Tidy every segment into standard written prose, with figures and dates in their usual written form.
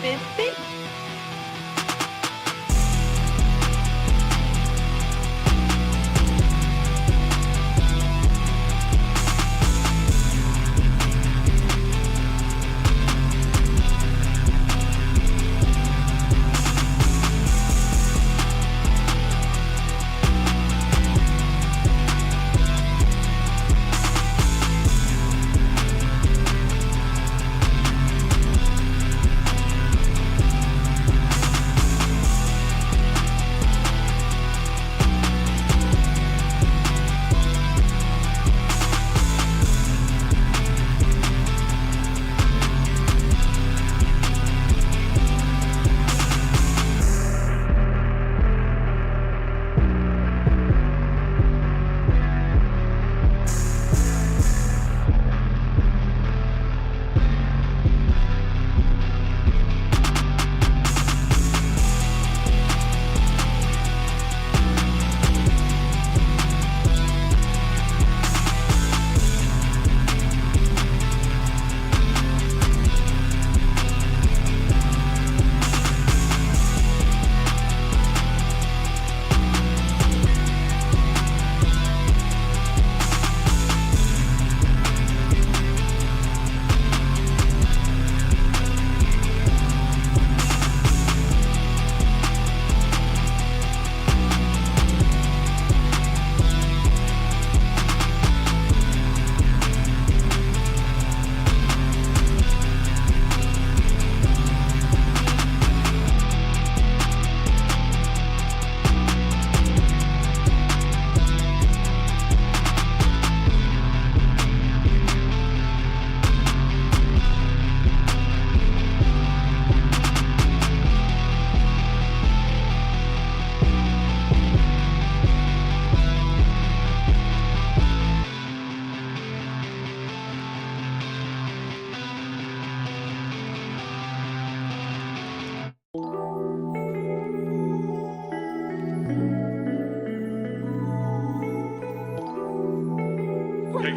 BTC.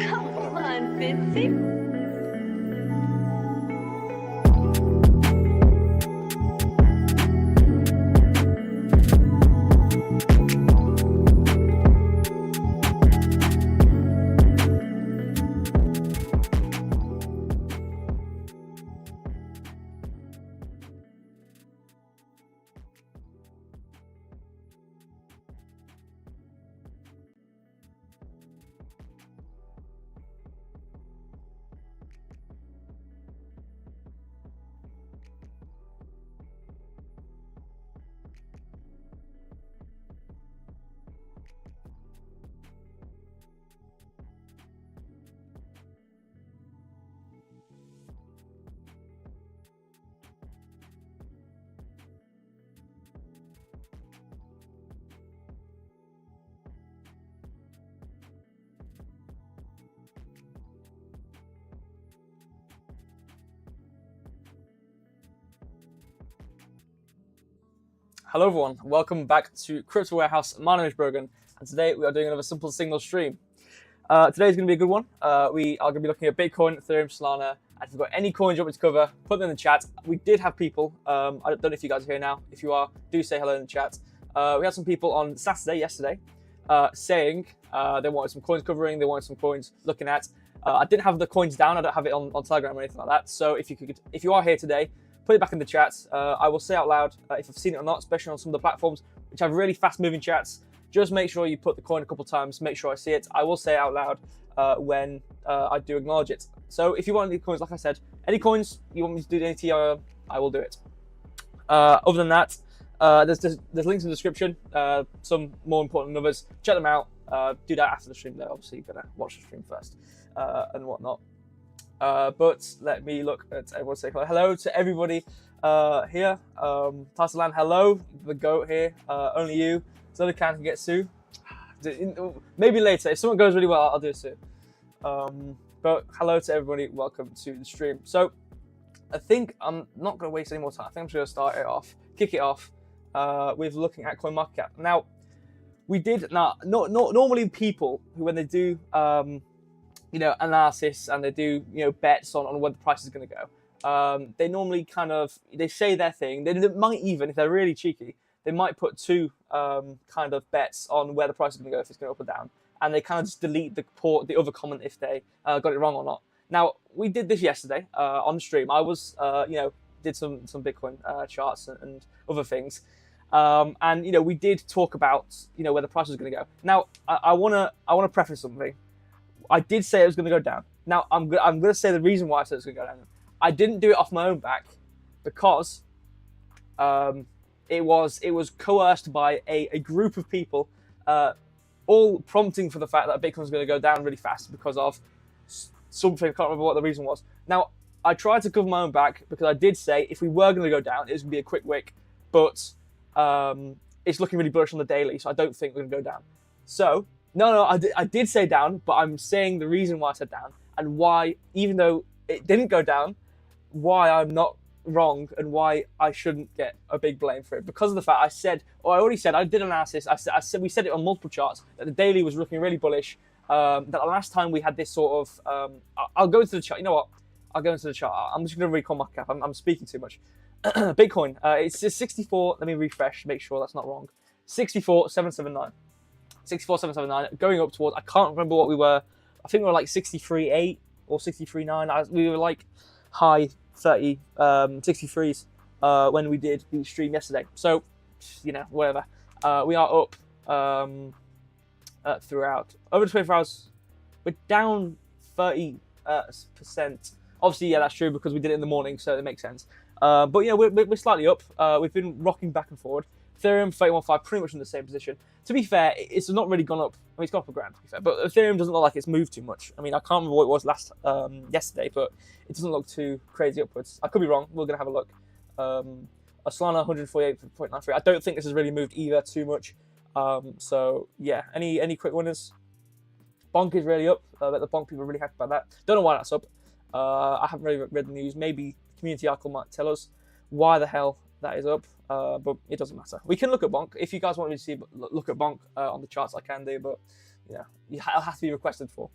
Come on, BTC. Hello everyone, welcome back to Crypto Warehouse. My name is Brogan, and today we are doing another simple signal stream. Today's going to be a good one. We are going to be looking at Bitcoin, Ethereum, Solana, and if you've got any coins you want me to cover, put them in the chat. We did have people, I don't know if you guys are here now. If you are, do say hello in the chat. We had some people on yesterday, saying they wanted some coins covering, they wanted some coins looking at. I didn't have the coins down, I don't have it on Telegram or anything like that. So if you are here today, put it back in the chat. I will say out loud if I've seen it or not, especially on some of the platforms which have really fast-moving chats. Just make sure you put the coin a couple times, make sure I see it. I will say it out loud when I do acknowledge it. So if you want any coins, like I said, any coins you want me to do any TR, I will do it. Other than that, there's links in the description, some more important than others. Check them out. Do that after the stream though. Obviously, you're going to watch the stream first and whatnot. But let me look at everyone say hello to everybody here. Tassalan, hello. The goat here. Only you. Zolican can get Sue. Maybe later. If someone goes really well, I'll do Sue. But hello to everybody. Welcome to the stream. So I think I'm not going to waste any more time. I think I'm just going to start it off, kick it off with looking at CoinMarketCap. Now, we did normally people who, when they do analysis and they do bets on where the price is going to go, they normally they say their thing. They might even, if they're really cheeky, they might put two kind of bets on where the price is going to go, if it's going up or down, and they kind of just delete the other comment if they got it wrong or not. Now, we did this yesterday on the stream. I was, did some Bitcoin charts and other things. And we did talk about where the price was going to go. Now, I wanna preface something. I did say it was going to go down. Now, I'm gonna say the reason why I said it was going to go down. I didn't do it off my own back because it was coerced by a group of people, all prompting for the fact that Bitcoin was going to go down really fast because of something. I can't remember what the reason was. Now, I tried to cover my own back because I did say if we were going to go down, it was going to be a quick wick, but it's looking really bullish on the daily, so I don't think we're going to go down. So, no, I did say down, but I'm saying the reason why I said down and why, even though it didn't go down, why I'm not wrong and why I shouldn't get a big blame for it. Because of the fact I did analysis, we said it on multiple charts, that the daily was looking really bullish, that the last time we had this sort of, I'll go into the chart, you know what, I'll go into the chart, I'm just going to recall market cap, I'm speaking too much. Bitcoin, it's just 64, let me refresh, make sure that's not wrong, 64,779, 64,779, going up towards, I can't remember what we were, I think we were like 63.8 or 63.9, we were like high 63s when we did the stream yesterday, so, whatever, we are up throughout, over 24 hours, we're down 30%, obviously, yeah, that's true, because we did it in the morning, so it makes sense. But we're slightly up. We've been rocking back and forward. Ethereum 31.5, pretty much in the same position. To be fair, it's not really gone up. I mean, it's gone up a grand, to be fair. But Ethereum doesn't look like it's moved too much. I mean, I can't remember what it was yesterday, but it doesn't look too crazy upwards. I could be wrong. We're going to have a look. Solana 148.93. I don't think this has really moved either too much. So, yeah. Any quick winners? Bonk is really up. The Bonk people are really happy about that. Don't know why that's up. I haven't really read the news. Maybe community article might tell us why the hell that is up, but it doesn't matter. We can look at Bonk. If you guys want me to see look at Bonk on the charts, I can do, but I'll have to be requested for.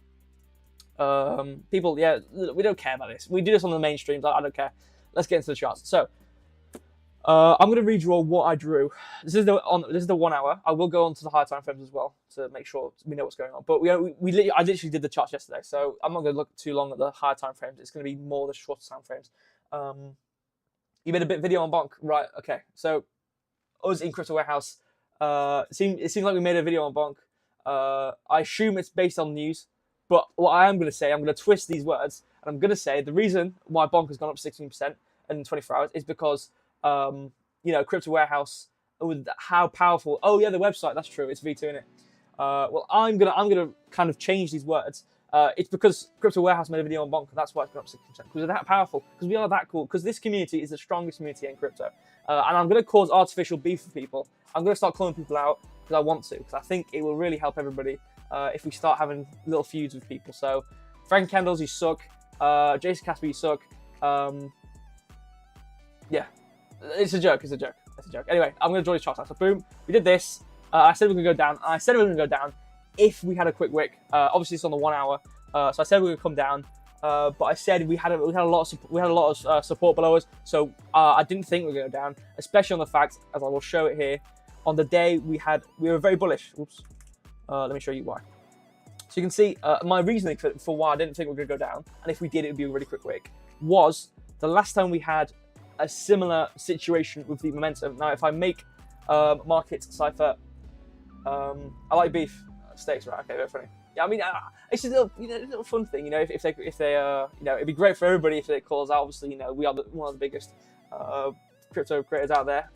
People, yeah, we don't care about this. We do this on the mainstreams. I don't care. Let's get into the charts. So, I'm going to redraw what I drew. This is the 1 hour. I will go on to the higher time frames as well to make sure we know what's going on. But I literally did the charts yesterday, so I'm not going to look too long at the higher time frames. It's going to be more the shorter time frames. You made a video on Bonk, right? Okay, so us in Crypto Warehouse. It seems like we made a video on Bonk. I assume it's based on news, but what I am going to say, I'm going to twist these words, and I'm going to say the reason why Bonk has gone up 16% in 24 hours is because Crypto Warehouse, with how powerful. Oh yeah, the website. That's true. It's V2 in it. Well, I'm gonna kind of change these words. It's because Crypto Warehouse made a video on Bonk. That's why it's gone up 60%. Because we're that powerful. Because we are that cool. Because this community is the strongest community in crypto. And I'm gonna cause artificial beef for people. I'm gonna start calling people out because I want to. Because I think it will really help everybody if we start having little feuds with people. So, Frank Candles, you suck. Jason Casper, you suck. Yeah. It's a joke. Anyway, I'm going to draw these charts out. So, boom, we did this. I said we were going to go down. I said we were going to go down if we had a quick wick. Obviously, it's on the 1 hour. So I said we were going to come down. But I said we had a lot of support below us. So I didn't think we were going to go down, especially on the fact, as I will show it here, on the day we were very bullish. Oops. Let me show you why. So you can see my reasoning for why I didn't think we were going to go down, and if we did, it would be a really quick wick, was the last time we had a similar situation with the momentum. Now, if I make market cipher, I like beef steaks, right? Okay, very funny. Yeah, I mean, it's just a little fun thing, if they it'd be great for everybody if it calls out. Obviously, we are one of the biggest crypto creators out there,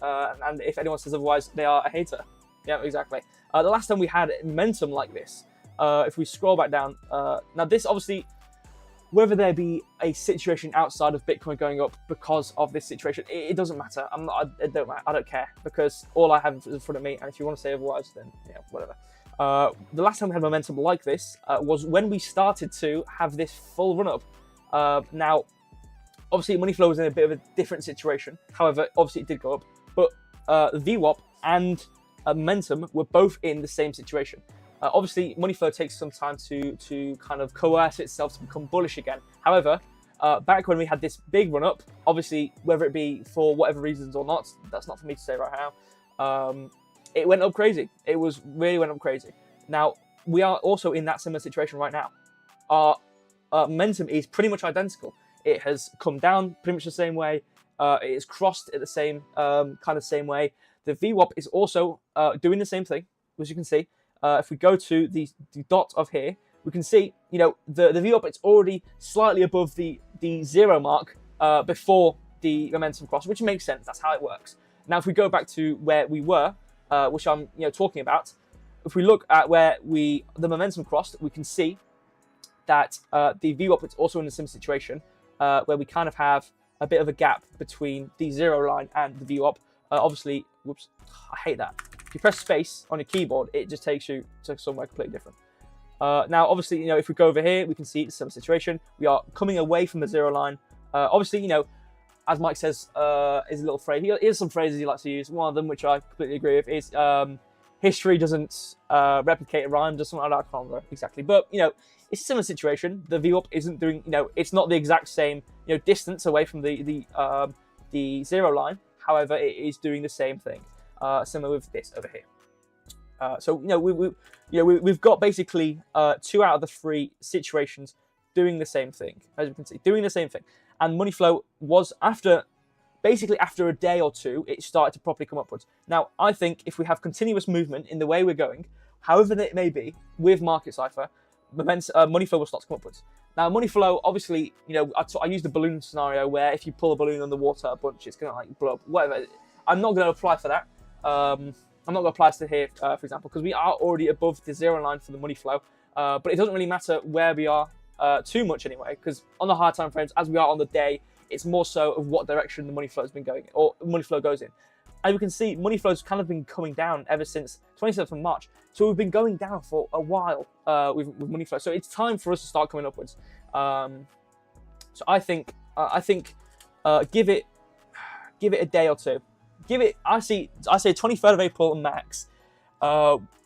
and if anyone says otherwise, they are a hater. Yeah, exactly. The last time we had momentum like this, if we scroll back down, now this obviously, whether there be a situation outside of Bitcoin going up because of this situation, it doesn't matter. I don't care, because all I have is in front of me, and if you want to say otherwise, then whatever. The last time we had momentum like this was when we started to have this full run up. Now, obviously, money flow was in a bit of a different situation. However, obviously, it did go up, but VWAP and momentum were both in the same situation. Obviously, money flow takes some time to kind of coerce itself to become bullish again. However, back when we had this big run up, obviously, whether it be for whatever reasons or not, that's not for me to say right now. It went up crazy. It really went up crazy. Now, we are also in that similar situation right now. Our momentum is pretty much identical. It has come down pretty much the same way. It is crossed at the same same way. The VWAP is also doing the same thing, as you can see. If we go to the dot of here, we can see, the VWAP, it's already slightly above the 0 mark before the momentum cross, which makes sense. That's how it works. Now, if we go back to where we were, which I'm talking about, if we look at where the momentum crossed, we can see that the VWAP is also in the same situation, where we kind of have a bit of a gap between the 0 line and the VWAP. Obviously, whoops, I hate that. If you press space on your keyboard, it just takes you to somewhere completely different. Now, obviously, if we go over here, we can see the same situation. We are coming away from the 0 line. Obviously, as Mike says, is a little phrase. Here's some phrases he likes to use. One of them, which I completely agree with, is history doesn't replicate a rhyme, just something like that. I can't remember exactly. But, it's a similar situation. The VWAP isn't doing, it's not the exact same, distance away from the 0 line. However, it is doing the same thing. Similar with this over here. So we've got basically 2 out of the 3 situations doing the same thing, as you can see, doing the same thing. And money flow was after a day or 2, it started to properly come upwards. Now, I think if we have continuous movement in the way we're going, however it may be, with Market Cypher, money flow will start to come upwards. Now, money flow, obviously, I used the balloon scenario where if you pull a balloon on the water a bunch, it's going to blow up, whatever. I'm not going to apply for that. I'm not going to apply to here, for example, because we are already above the 0 line for the money flow. But it doesn't really matter where we are too much anyway, because on the higher time frames, as we are on the day, it's more so of what direction the money flow has been going, or money flow goes in. And we can see money flow's kind of been coming down ever since 27th of March. So we've been going down for a while with money flow. So it's time for us to start coming upwards. So I think give it a day or 2. I say 23rd of April max.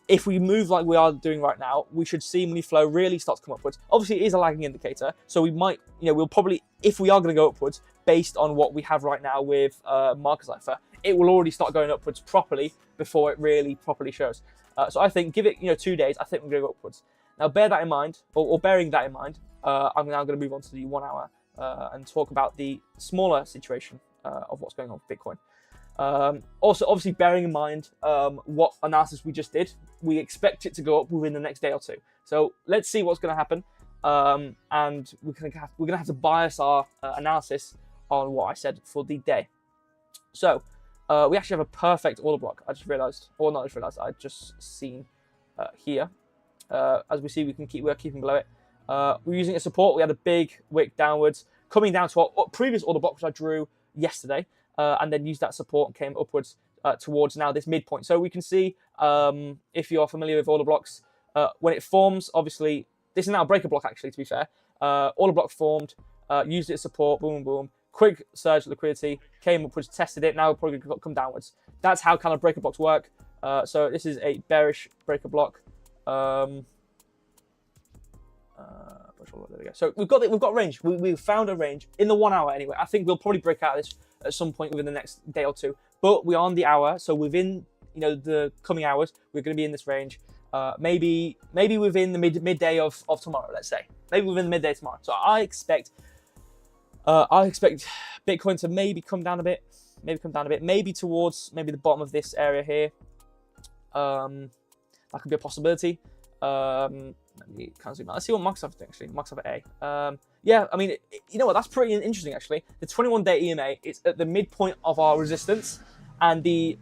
If we move like we are doing right now, we should see money flow really start to come upwards. Obviously, it is a lagging indicator, so we might, we'll probably, if we are going to go upwards, based on what we have right now with Market Cypher, it will already start going upwards properly before it really properly shows. So I think, give it 2 days, I think we're going to go upwards. Now, bear that in mind, or bearing that in mind, I'm now going to move on to the 1 hour and talk about the smaller situation of what's going on with Bitcoin. Also, obviously, bearing in mind what analysis we just did, we expect it to go up within the next day or 2. So let's see what's going to happen, and we're going to have to bias our analysis on what I said for the day. So we actually have a perfect order block. I just realized, or not just realized, I just seen here. As we see, we're keeping below it. We're using a support. We had a big wick downwards, coming down to our previous order block, which I drew yesterday. And then used that support and came upwards towards now this midpoint. So we can see, if you're familiar with order blocks, when it forms, obviously, this is now a breaker block actually, to be fair. Order block formed, used it as support, boom, boom, quick surge liquidity, came upwards, tested it, now we're probably going to come downwards. That's how kind of breaker blocks work. So this is a bearish breaker block. There we go. So we've got range. We've found a range in the 1 hour anyway. I think we'll probably break out of this at some point within the next day or 2. But we're on the hour, so within the coming hours, we're going to be in this range. Maybe within the midday of tomorrow, let's say. Maybe within the midday tomorrow. So I expect Bitcoin to maybe come down a bit. Maybe towards the bottom of this area here. That could be a possibility. Let me kind of zoom out. Let's see what Microsoft thinks actually. Microsoft A. Yeah, I mean, you know what? That's pretty interesting actually. The 21-day EMA is at the midpoint of our resistance, and the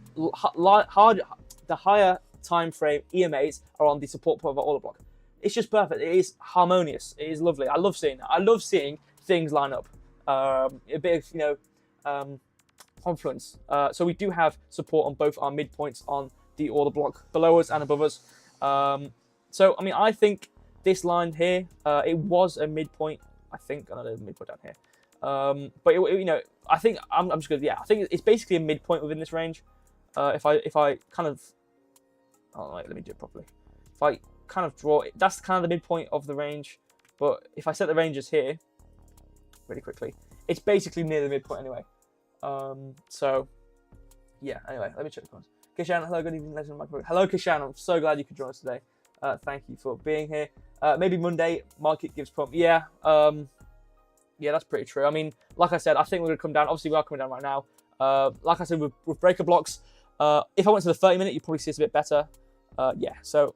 higher time frame EMAs are on the support point of our order block. It's just perfect. It is harmonious. It is lovely. I love seeing that. I love seeing things line up. A bit of confluence. So we do have support on both our midpoints on the order block below us and above us. So I mean, I think this line here, it was a midpoint. I think another midpoint down here. But I think I'm just gonna, yeah, I think it's basically a midpoint within this range. If I kind of, oh wait, let me do it properly. If I kind of draw it, that's kind of the midpoint of the range. But if I set the ranges here, really quickly. It's basically near the midpoint anyway. So yeah, anyway, let me check the comments. Kishan, hello, good evening, legend Michael. Hello, Kishan, I'm so glad you could join us today. Thank you for being here. Maybe Monday, market gives pump. Yeah, yeah, that's pretty true. I mean, like I said, I think we're going to come down. Obviously, we are coming down right now. Like I said, with breaker blocks, if I went to the 30-minute, you'd probably see it's a bit better. Yeah, so,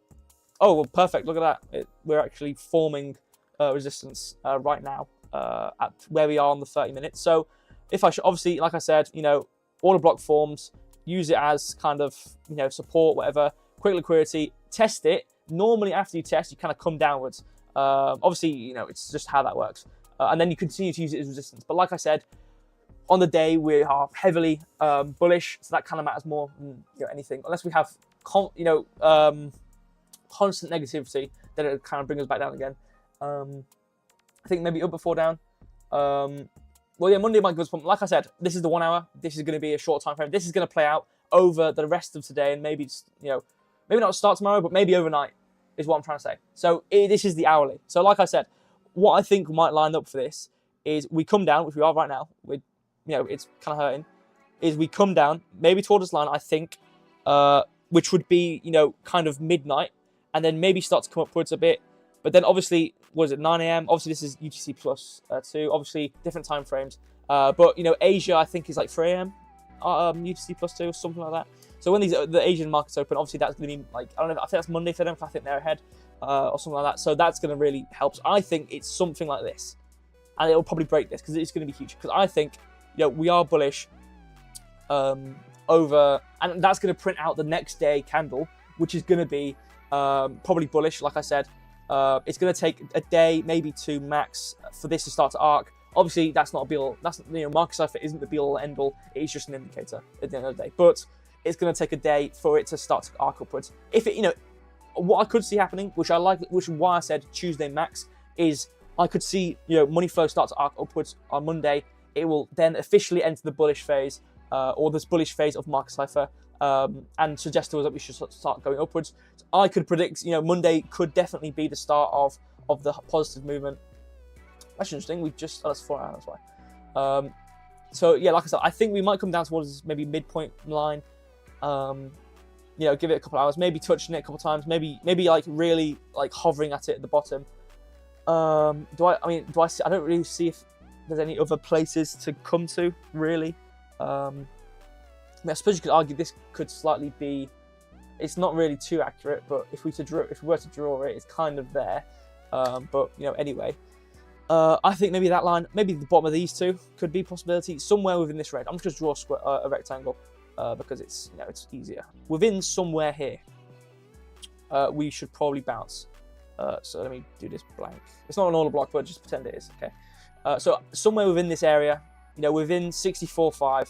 oh, well, perfect. Look at that. We're actually forming resistance right now at where we are on the 30-minute. So, if I should, obviously, like I said, you know, order block forms, use it as kind of, you know, support, whatever, quick liquidity, test it. Normally, after you test, you kind of come downwards. Obviously, you know, it's just how that works. And then you continue to use it as resistance. But like I said, on the day, we are heavily bullish, so that kind of matters more than, you know, anything. Unless we have, constant negativity, then it kind of bring us back down again. I think maybe up before down. Well, yeah, Monday might give us pump. Like I said, this is the 1 hour. This is going to be a short time frame. This is going to play out over the rest of today, and maybe, you know, maybe not start tomorrow, but maybe overnight is what I'm trying to say. So this is the hourly. So like I said, what I think might line up for this is we come down, which we are right now. You know, it's kind of hurting. Is we come down maybe towards this line, I think, which would be, you know, kind of midnight, and then maybe start to come upwards a bit. But then obviously, was it 9 a.m? Obviously, this is UTC plus 2. Obviously, different time frames. But you know, Asia I think is like 3 a.m. UTC plus 2 or something like that. So when the Asian markets open, obviously that's going to be like, I don't know, I think that's Monday for them, because I think they're ahead or something like that. So that's going to really help. So I think it's something like this, and it'll probably break this because it's going to be huge. Because I think, you know, we are bullish over, and that's going to print out the next day candle, which is going to be probably bullish. Like I said, it's going to take a day, maybe 2 max, for this to start to arc. Obviously, that's not a be-all. That's, you know, market cipher isn't the be-all end-all. It is just an indicator at the end of the day. But it's going to take a day for it to start to arc upwards. If it, you know, what I could see happening, which I like, which is why I said Tuesday max, is I could see, you know, money flow start to arc upwards on Monday. It will then officially enter the bullish phase, or this bullish phase of market cipher, and suggest to us that we should start going upwards. So I could predict, you know, Monday could definitely be the start of the positive movement. That's interesting. We've just, that's 4 hours. That's why. So yeah, like I said, I think we might come down towards maybe midpoint line. You know, give it a couple hours, maybe touching it a couple times, maybe like really like hovering at it at the bottom. Do I see? I don't really see if there's any other places to come to really. I mean, I suppose you could argue this could slightly be. It's not really too accurate, but if we were to draw it, it's kind of there. But you know, anyway. I think maybe that line, maybe the bottom of these two could be a possibility somewhere within this range. I'm just going to draw a rectangle because it's, you know, it's easier. Within somewhere here, we should probably bounce. So let me do this blank. It's not an order block, but just pretend it is. Okay. So somewhere within this area, you know, within 64.5,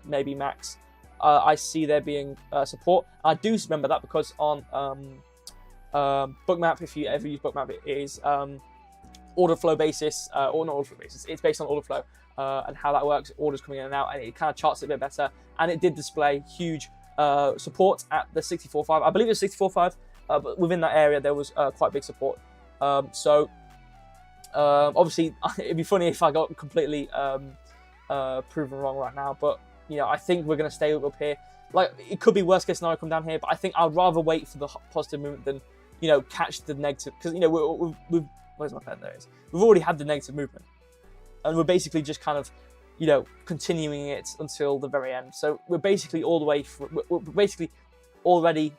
maybe max, I see there being support. I do remember that because on Bookmap, if you ever use Bookmap, it is order flow basis, or not order flow basis, it's based on order flow and how that works, orders coming in and out, and it kind of charts it a bit better. And it did display huge support at the 64.5. I believe it was 64.5, but within that area there was quite big support. So obviously it'd be funny if I got completely proven wrong right now, but you know, I think we're going to stay up here. Like, it could be worst case scenario come down here, but I think I'd rather wait for the positive movement than, you know, catch the negative, because, you know, we've where's my pen? There it is. We've already had the negative movement, and we're basically just kind of, you know, continuing it until the very end. So we're basically all the way through. We're basically already,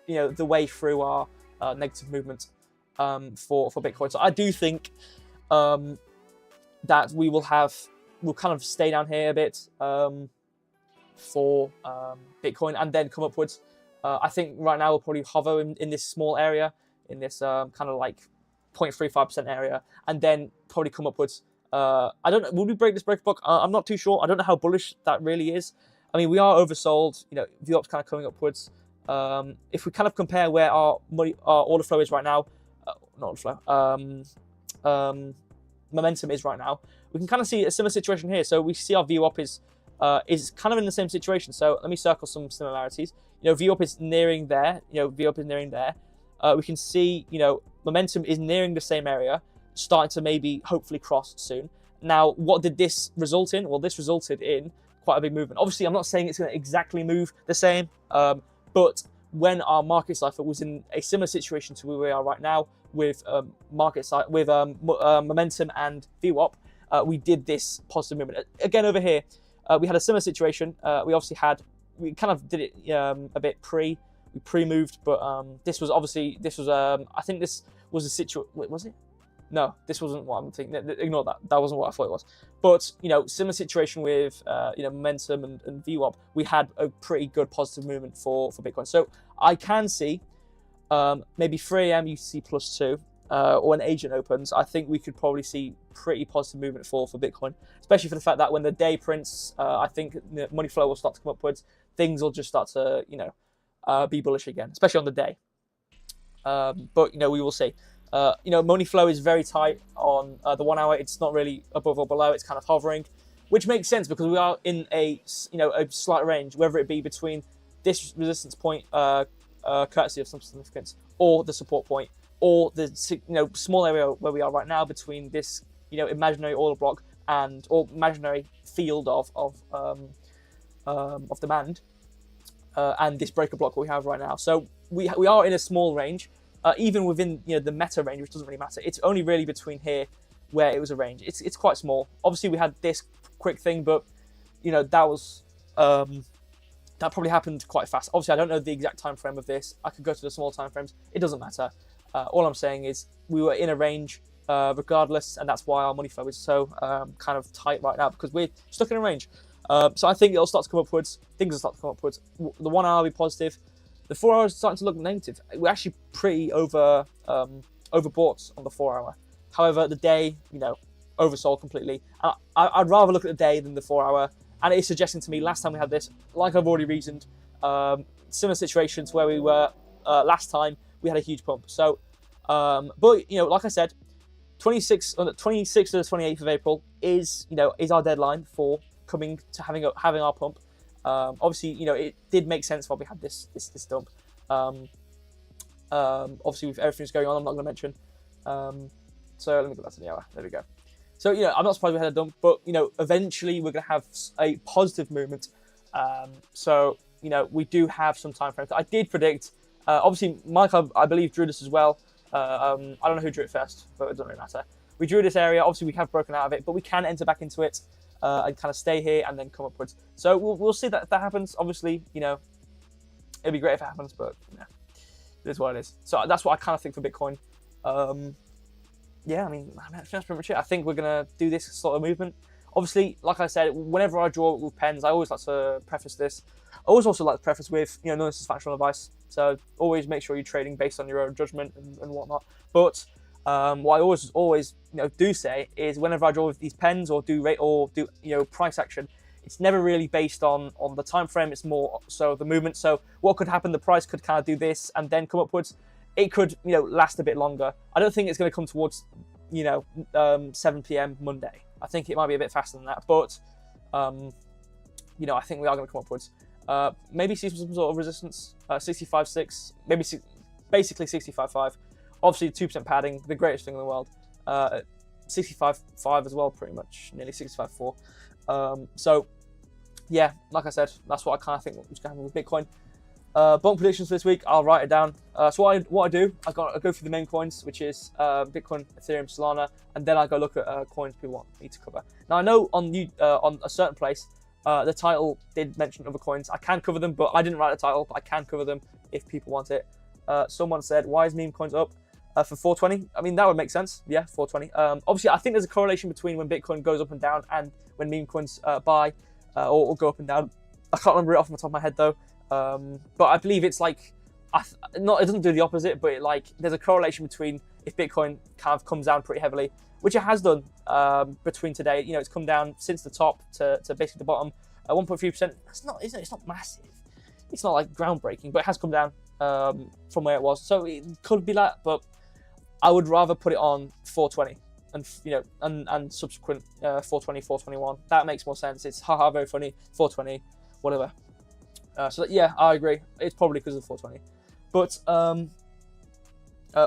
you know, the way through our negative movement for Bitcoin. So I do think that we'll kind of stay down here a bit for Bitcoin and then come upwards. I think right now we'll probably hover in this small area, in this kind of like 0.35% area, and then probably come upwards. I don't know, will we break this breaker block? I'm not too sure. I don't know how bullish that really is. I mean, we are oversold, you know, VWAP's kind of coming upwards. If we kind of compare where our order flow is right now, not order flow, momentum is right now, we can kind of see a similar situation here. So we see our VWAP is kind of in the same situation. So let me circle some similarities. You know, VWAP is nearing there. You know, VWAP is nearing there. We can see, you know, momentum is nearing the same area, starting to maybe hopefully cross soon. Now, what did this result in? Well, this resulted in quite a big movement. Obviously, I'm not saying it's going to exactly move the same, but when our market cipher was in a similar situation to where we are right now with momentum and VWAP, we did this positive movement. Again, over here, we had a similar situation. We kind of did it a bit we pre-moved, but this was I think this was a situation. Wait, was it? No, this wasn't what I'm thinking. Ignore that. That wasn't what I thought it was. But, similar situation with, momentum and VWAP, we had a pretty good positive movement for Bitcoin. So I can see maybe 3 a.m. UTC +2 or when agent opens, I think we could probably see pretty positive movement for Bitcoin, especially for the fact that when the day prints, I think the money flow will start to come upwards. Things will just start to, be bullish again, especially on the day. But, we will see. Money flow is very tight on the 1 hour. It's not really above or below. It's kind of hovering, which makes sense because we are in a slight range, whether it be between this resistance point, courtesy of some significance, or the support point, or the small area where we are right now between this imaginary order block or imaginary field of demand and this breaker block we have right now. So we are in a small range. Even within the meta range, which doesn't really matter, it's only really between here where it was a range. It's quite small. Obviously, we had this quick thing, but that was that probably happened quite fast. Obviously, I don't know the exact time frame of this. I could go to the small time frames. It doesn't matter. All I'm saying is we were in a range regardless, and that's why our money flow is so kind of tight right now because we're stuck in a range. So I think it'll start to come upwards. Things will start to come upwards. The 1 hour will be positive. The 4 hours is starting to look negative. We're actually pretty overbought on the 4 hour. However, the day, oversold completely. I'd rather look at the day than the 4 hour. And it is suggesting to me last time we had this, like I've already reasoned, similar situation to where we were last time, we had a huge pump. So, but like I said, 26th to the 28th of April is our deadline for coming to having our pump. Obviously, it did make sense why we had this dump. Obviously, with everything that's going on, I'm not going to mention. So let me go back to the hour. There we go. So, I'm not surprised we had a dump, but, eventually we're going to have a positive movement. So, we do have some time frames. I did predict, obviously, Mike, I believe, drew this as well. I don't know who drew it first, but it doesn't really matter. We drew this area. Obviously, we have broken out of it, but we can enter back into it. And kind of stay here and then come upwards. So we'll see that if that happens. Obviously, it'd be great if it happens, but it is what it is. So that's what I kind of think for Bitcoin. Yeah, I mean, that's pretty much it. I think we're going to do this sort of movement. Obviously, like I said, whenever I draw with pens, I always like to preface this. I always also like to preface with, none of this is factual advice. So always make sure you're trading based on your own judgment and whatnot. But what I always do say is whenever I draw with these pens or do price action, it's never really based on the time frame. It's more so the movement. So what could happen? The price could kind of do this and then come upwards. It could last a bit longer. I don't think it's going to come towards 7 p.m. Monday. I think it might be a bit faster than that. But I think we are going to come upwards. Maybe see some sort of resistance. 65.6, maybe basically 65.5. Obviously, 2% padding, the greatest thing in the world. 65.5 as well, pretty much, nearly 65.4. So, yeah, like I said, that's what I kind of think was going to happen with Bitcoin. Bond predictions for this week, I'll write it down. So what I do, I go through the main coins, which is Bitcoin, Ethereum, Solana, and then I go look at coins people need to cover. Now, I know on a certain place, the title did mention other coins. I can cover them, but I didn't write the title, but I can cover them if people want it. Someone said, why is meme coins up? For 420, I mean, that would make sense. Yeah, 420. Obviously, I think there's a correlation between when Bitcoin goes up and down and when meme coins buy or go up and down. I can't remember it off the top of my head, though. But I believe it's like, it doesn't do the opposite, but there's a correlation between if Bitcoin kind of comes down pretty heavily, which it has done between today. It's come down since the top to basically the bottom. 1.3%. It's not massive. It's not like groundbreaking, but it has come down from where it was. So it could be that, but I would rather put it on 420 and subsequent 420, 421. That makes more sense. It's very funny. 420, whatever. So yeah, I agree. It's probably because of 420. But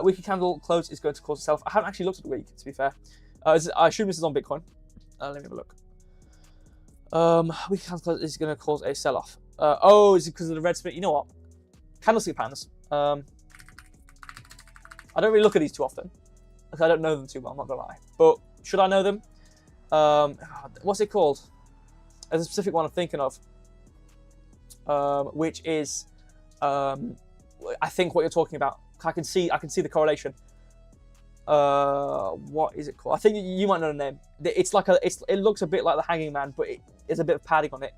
weekly candle close is going to cause itself. I haven't actually looked at the week, to be fair. I assume this is on Bitcoin. Let me have a look. We can close. This is going to cause a sell-off. Oh, is it because of the red split? You know what? Candlestick patterns. I don't really look at these too often because I don't know them too well. I'm not gonna lie. But should I know them? What's it called? There's a specific one I'm thinking of, which is, I think what you're talking about. I can see the correlation. What is it called? I think you might know the name. It's like it looks a bit like the hanging man, but there's a bit of padding on it.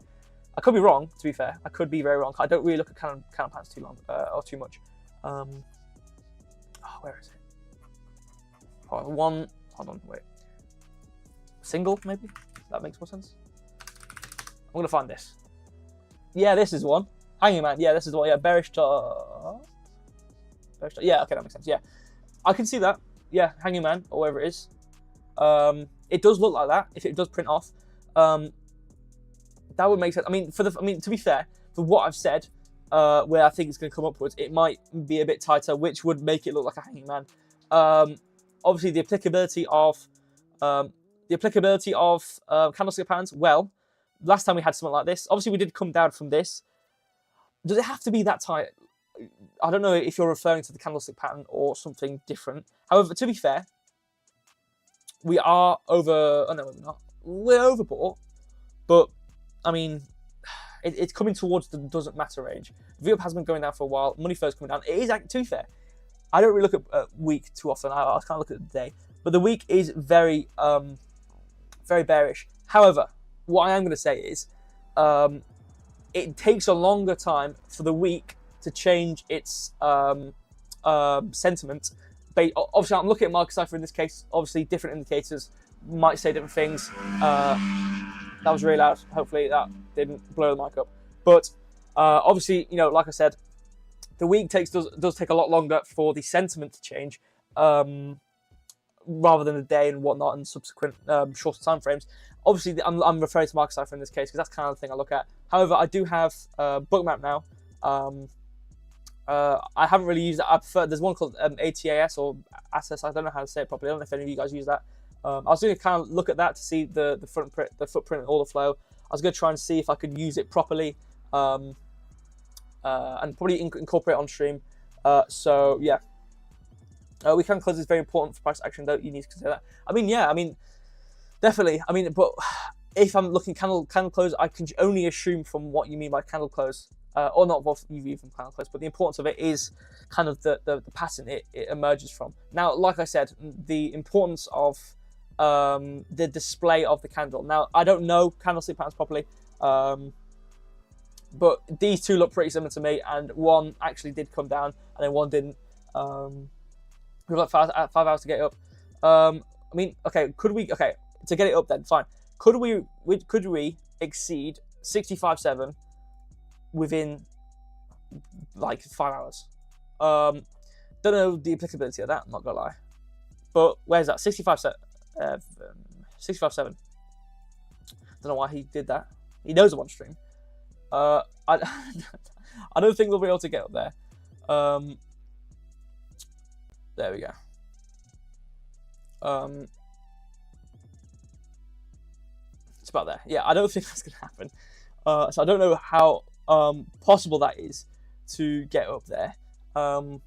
I could be wrong, to be fair. I could be very wrong. I don't really look at candle patterns too long or too much. Where is it? Hold on, wait. Single, maybe? That makes more sense. I'm gonna find this. Yeah, this is one. Hanging man. Yeah, this is the one. Yeah, bearish chart. Yeah, okay, that makes sense. Yeah, I can see that. Yeah, hanging man or whatever it is. It does look like that. If it does print off, that would make sense. I mean, to be fair, for what I've said, where I think it's going to come upwards, it might be a bit tighter, which would make it look like a hanging man. Obviously, the applicability of candlestick patterns. Well, last time we had something like this, obviously we did come down from this. Does it have to be that tight? I don't know if you're referring to the candlestick pattern or something different. However, to be fair, we are over. Oh no, we're not. We're overbought, but I mean, it's coming towards the doesn't matter range. VWAP has been going down for a while. Money flow's coming down. It is, to be fair, I don't really look at week too often. I can't look at the day, but the week is very, very bearish. However, what I am going to say is, it takes a longer time for the week to change its sentiment. Obviously, I'm looking at market cipher in this case. Obviously, different indicators might say different things. That was really loud. Hopefully, that didn't blow the mic up. But obviously, like I said, the week does take a lot longer for the sentiment to change, rather than the day and whatnot and subsequent shorter time frames. Obviously, I'm referring to market cipher in this case because that's kind of the thing I look at. However, I do have Bookmap now. I haven't really used it. I prefer. There's one called ATAS or ASS. I don't know how to say it properly. I don't know if any of you guys use that. I was going to kind of look at that to see the footprint and order flow. I was going to try and see if I could use it properly, and probably incorporate it on stream. So yeah, we can close. Is very important for price action, though. You need to consider that. I mean, yeah. I mean, definitely. I mean, but if I'm looking candle close, I can only assume from what you mean by candle close. Or not what you view from candle close, but the importance of it is kind of the pattern it emerges from. Now, like I said, the importance of the display of the candle. Now, I don't know candlestick patterns properly, but these two look pretty similar to me, and one actually did come down, and then one didn't. We've got 5 hours to get it up. I mean, okay, to get it up then, fine. Could we exceed 65.7 within like 5 hours? Don't know the applicability of that, I'm not gonna lie. But where's that? 65.7. Don't know why he did that. He knows I'm on stream. I don't think we'll be able to get up there. There we go. It's about there. Yeah, I don't think that's gonna happen. So I don't know how possible that is to get up there. And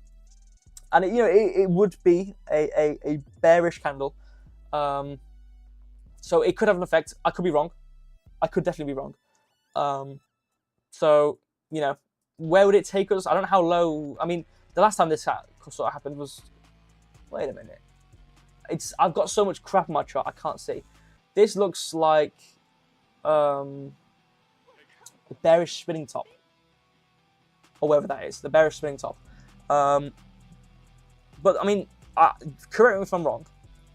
it would be a bearish candle. So it could have an effect. I could be wrong. I could definitely be wrong. So where would it take us? I don't know how low. I mean, the last time this sort of happened was. Wait a minute. I've got so much crap in my chart I can't see. This looks like a bearish spinning top, or whatever that is. The bearish spinning top. But I mean, correct me if I'm wrong.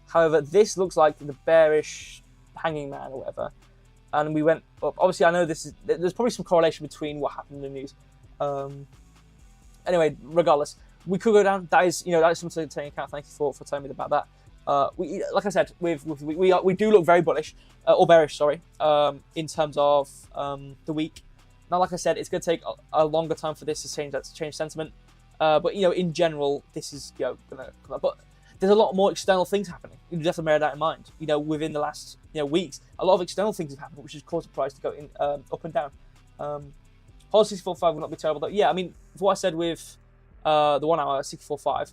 However, this looks like the bearish hanging man or whatever, and we went up. Obviously, I know there's probably some correlation between what happened in the news. Anyway, regardless, we could go down. That is something to take into account. Thank you for telling me about that. Like I said, we do look very bullish or bearish, sorry, in terms of the week. Now, like I said, it's going to take a longer time for this to change sentiment. But in general, this is going to come up. But there's a lot more external things happening. You just have to bear that in mind. You know, within the last weeks, a lot of external things have happened, which has caused the price to go in up and down. Whole 64.5 will not be terrible though. Yeah, I mean, for what I said with the 1 hour 64.5.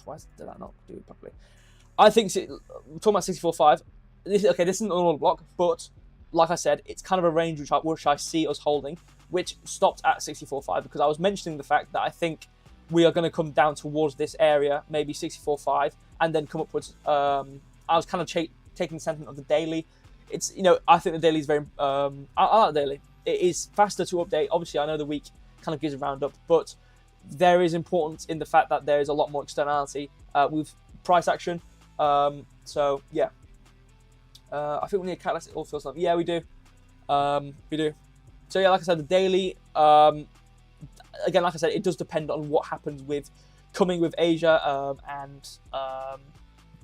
Why did that not do it properly? I think talking about 64.5. This isn't an order block, but like I said, it's kind of a range which I see us holding, which stopped at 64.5 because I was mentioning the fact that I think we are going to come down towards this area, maybe 64.5, and then come upwards. I was kind of taking the sentiment of the daily. It's, I think the daily is very, I like the daily. It is faster to update. Obviously, I know the week kind of gives a roundup, but there is importance in the fact that there is a lot more externality with price action. So yeah, I think we need a catalyst. It all feels like, yeah, we do. We do. So yeah, like I said, the daily, again, like I said, it does depend on what happens with coming with Asia and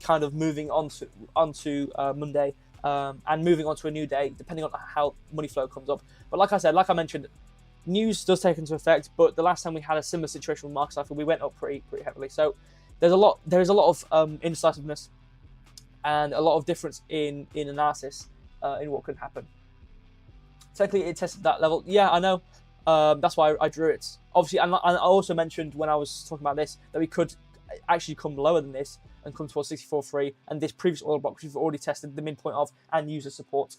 kind of moving onto Monday and moving on to a new day, depending on how money flow comes up. But like I said, like I mentioned, news does take into effect. But the last time we had a similar situation with market cycle, we went up pretty heavily. So there is a lot of indecisiveness and a lot of difference in analysis in what could happen. Technically, it tested that level. Yeah, I know. That's why I drew it. Obviously, and I also mentioned when I was talking about this that we could actually come lower than this and come towards 64.3. And this previous order block, which we've already tested the midpoint of and user support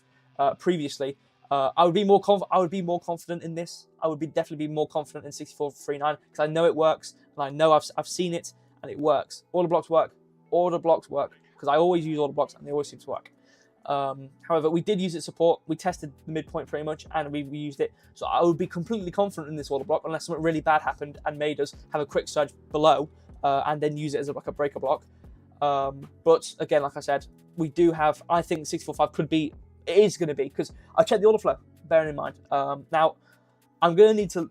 previously, I would be more confident in this. I would definitely be more confident in 64.39 because I know it works and I know I've seen it and it works. Order blocks work. Order blocks work because I always use order blocks and they always seem to work. However, we did use its support. We tested the midpoint pretty much, and we used it. So I would be completely confident in this order block unless something really bad happened and made us have a quick surge below, and then use it as like a breaker block. But again, like I said, we do have. I think 64.5 could be. It is going to be because I checked the order flow. Bearing in mind, now I'm going to need to.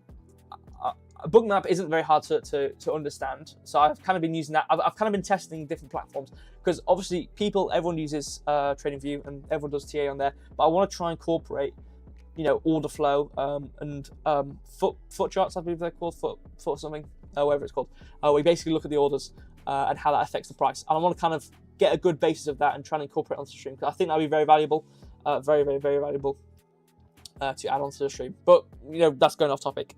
A bookmap isn't very hard to understand, so I've kind of been using that. I've kind of been testing different platforms because obviously everyone uses TradingView and everyone does TA on there, but I want to try and incorporate, order flow and foot charts. I believe they're called foot something, whatever it's called. We basically look at the orders and how that affects the price, and I want to kind of get a good basis of that and try and incorporate onto the stream because I think that'd be very valuable, very valuable to add onto the stream. But that's going off topic.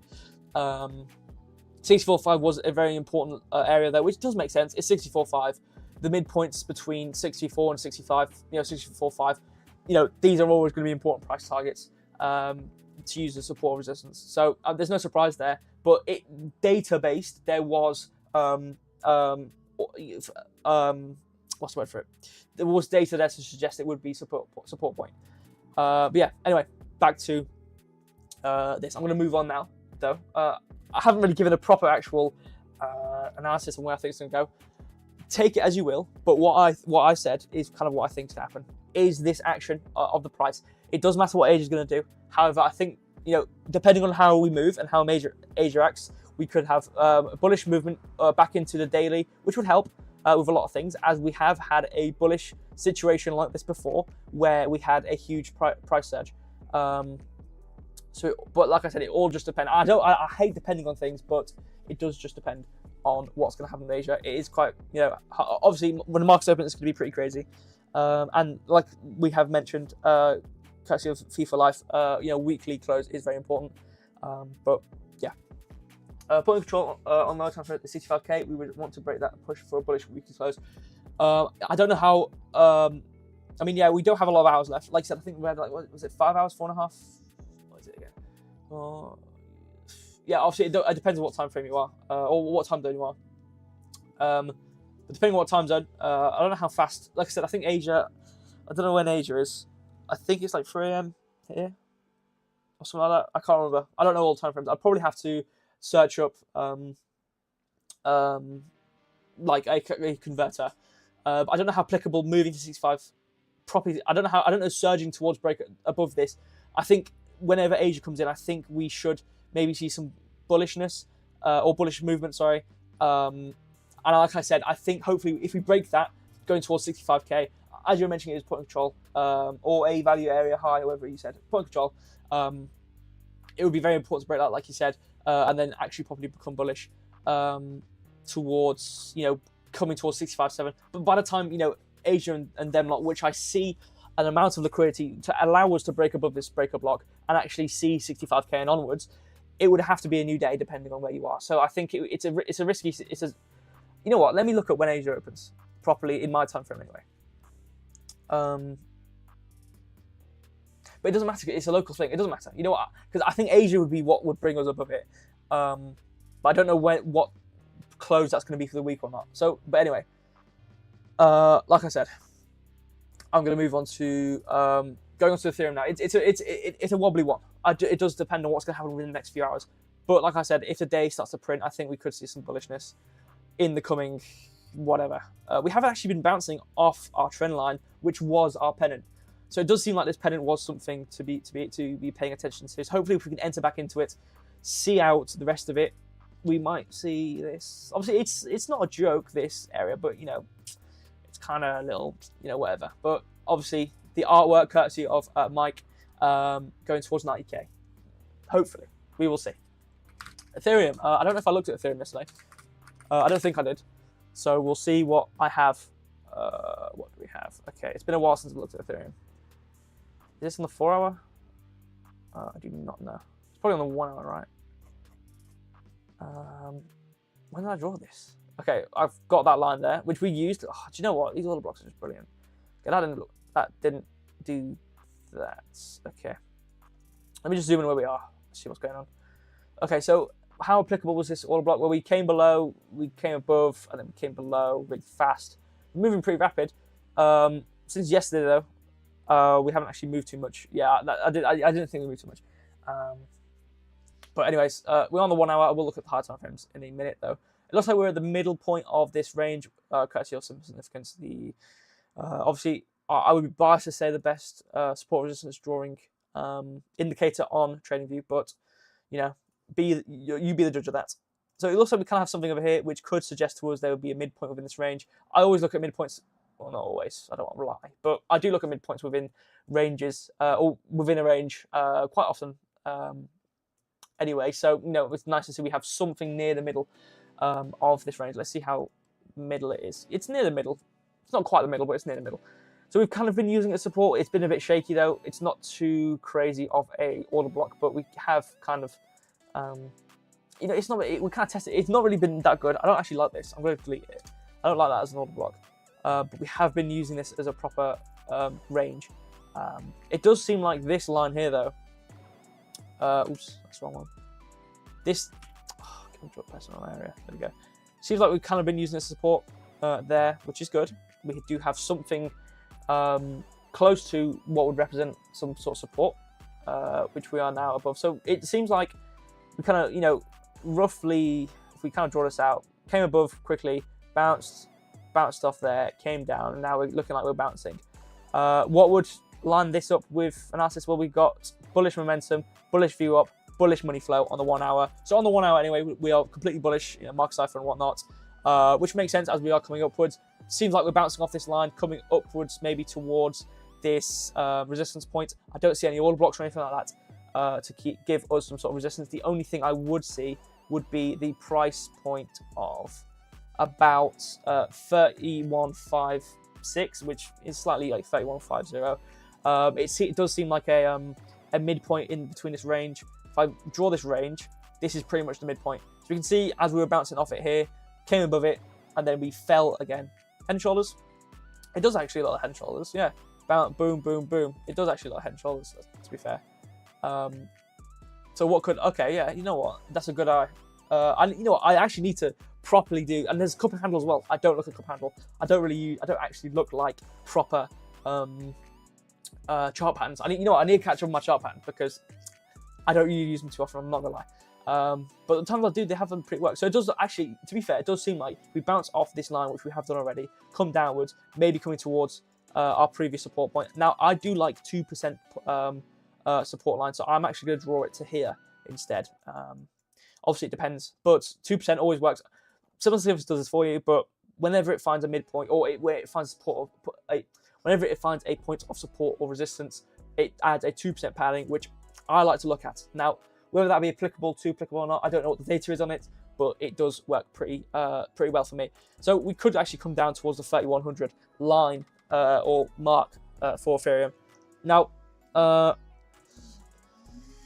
64.5 was a very important area there, which does make sense. It's 64.5. The midpoints between 64 and 65, 64.5, these are always going to be important price targets to use as support resistance. So there's no surprise there. But data-based, there was what's the word for it? There was data there to suggest it would be support point. But yeah, anyway, back to this. I'm going to move on now. Though I haven't really given a proper actual analysis on where I think it's going to go. Take it as you will, but what I said is kind of what I think is going to happen. Is this action of the price? It doesn't matter what Asia is going to do. However, I think depending on how we move and how Asia acts, we could have a bullish movement back into the daily, which would help with a lot of things, as we have had a bullish situation like this before, where we had a huge price surge. But like I said, it all just depends. I hate depending on things, but it does just depend on what's going to happen in Asia. It is quite, obviously when the market's open, it's going to be pretty crazy. And like we have mentioned, courtesy of FIFA Life, weekly close is very important. But yeah, point of control on low time for the 65k. We would want to break that and push for a bullish weekly close. I don't know how. I mean, yeah, we don't have a lot of hours left. Like I said, I think we had was it 5 hours, 4.5? Yeah, obviously it depends on what time frame you are or what time zone you are. But depending on what time zone, I don't know how fast. Like I said, I think Asia. I don't know when Asia is. I think it's like 3 a.m. here or something like that. I can't remember. I don't know all time frames. I'd probably have to search up like a converter. But I don't know how applicable moving to 65 properly. I don't know surging towards break above this. I think whenever Asia comes in, I think we should maybe see some bullishness or bullish movement, sorry. And like I said, I think hopefully if we break that, going towards 65k, as you're mentioning, it is point of control or a value area high, however you said, point of control. It would be very important to break that, like you said, and then actually probably become bullish towards, coming towards 65.7. But by the time, you know, Asia and them lot, which I see an amount of liquidity to allow us to break above this breakup block and actually see 65k and onwards, it would have to be a new day depending on where you are. So I think it's a risky. You know what? Let me look at when Asia opens properly in my time frame anyway. But it doesn't matter. It's a local thing. It doesn't matter. You know what? Because I think Asia would be what would bring us above it. But I don't know what close that's going to be for the week or not. So, but anyway, like I said, I'm going to move on to going on to Ethereum now. It's a wobbly one. It does depend on what's going to happen within the next few hours. But like I said, if the day starts to print, I think we could see some bullishness in the coming whatever. We haven't actually been bouncing off our trend line, which was our pennant. So it does seem like this pennant was something to be paying attention to. So hopefully, if we can enter back into it, see out the rest of it, we might see this. Obviously, it's not a joke, this area, but you know, it's kind of a little, you know, whatever. But obviously, the artwork courtesy of Mike, going towards 90k. Hopefully, we will see. Ethereum. I don't know if I looked at Ethereum yesterday. I don't think I did. So we'll see what I have. What do we have? Okay, it's been a while since I looked at Ethereum. Is this on the 4 hour? I do not know. It's probably on the 1 hour, right? When did I draw this? Okay, I've got that line there, which we used. Oh, do you know what? These order blocks are just brilliant. Okay, that didn't do that. Okay. Let me just zoom in where we are. See what's going on. Okay, so how applicable was this order block? Well, we came below, we came above, and then we came below really fast. We're moving pretty rapid. Since yesterday, though, we haven't actually moved too much. Yeah, I didn't think we moved too much. But anyways, we're on the 1 hour. I will look at the high time frames in a minute, though. It looks like we're at the middle point of this range, courtesy of some significance. Obviously, I would be biased to say the best support resistance drawing indicator on TradingView, but you know, you be the judge of that. So it looks like we kind of have something over here which could suggest to us there would be a midpoint within this range. I always look at midpoints, well, not always, I don't want to lie, but I do look at midpoints within ranges, or within a range quite often. Anyway, so you know, it's nice to see we have something near the middle of this range. Let's see how middle it is. It's near the middle. It's not quite the middle, but it's near the middle. So we've kind of been using it as support. It's been a bit shaky though. It's not too crazy of a order block, but we have kind of, you know, it's not. We kind of tested it. It's not really been that good. I don't actually like this. I'm going to delete it. I don't like that as an order block. But we have been using this as a proper range. It does seem like this line here though. Oops, that's the wrong one. This, can we draw a personal area? There we go. Seems like we've kind of been using this support there, which is good. We do have something close to what would represent some sort of support, which we are now above. So it seems like we kind of, you know, roughly, if we kind of draw this out, came above quickly, bounced off there, came down, and now we're looking like we're bouncing. What would line this up with analysis? Well, we've got bullish momentum, bullish view up, bullish money flow on the 1 hour. So on the 1 hour anyway, we are completely bullish, you know, market cipher and whatnot, which makes sense as we are coming upwards. Seems like we're bouncing off this line, coming upwards maybe towards this resistance point. I don't see any order blocks or anything like that to give us some sort of resistance. The only thing I would see would be the price point of about 31.56, which is slightly like 31.50. It does seem like a midpoint in between this range. If I draw this range, this is pretty much the midpoint. So we can see as we were bouncing off it here, came above it, and then we fell again. Head and shoulders. It does actually look like head and shoulders, yeah. Boom, boom, boom. It does actually look like head and shoulders, to be fair. So what could, okay, yeah, you know what? That's a good eye. And you know what? I actually need to properly do, and there's cup and handle as well. I don't look at cup handle. I don't actually look like proper chart patterns. I need to catch up on my chart pattern because I don't really use them too often, I'm not gonna lie. But the times I do, they have them pretty work. So it does actually, to be fair, it does seem like we bounce off this line, which we have done already, come downwards, maybe coming towards our previous support point. Now, I do like 2% support line, so I'm actually going to draw it to here instead. Obviously, it depends, but 2% always works. Simple Service does this for you, but whenever it finds a midpoint or where it finds support, whenever it finds a point of support or resistance, it adds a 2% padding, which I like to look at. Now, Whether that be applicable or not, I don't know what the data is on it, but it does work pretty well for me. So we could actually come down towards the 3100 line or mark for Ethereum. Now,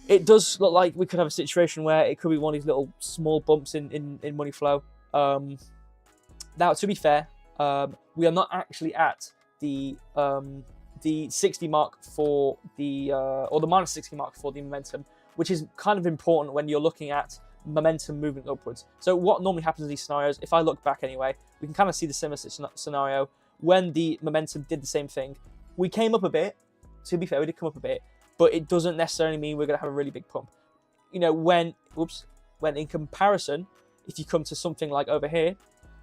it does look like we could have a situation where it could be one of these little small bumps in money flow. Now, to be fair, we are not actually at the 60 mark for the or the minus 60 mark for the momentum, which is kind of important when you're looking at momentum movement upwards. So what normally happens in these scenarios, if I look back anyway, we can kind of see the similar scenario when the momentum did the same thing. We came up a bit. To be fair, we did come up a bit, but it doesn't necessarily mean we're going to have a really big pump. You know, when in comparison, if you come to something like over here,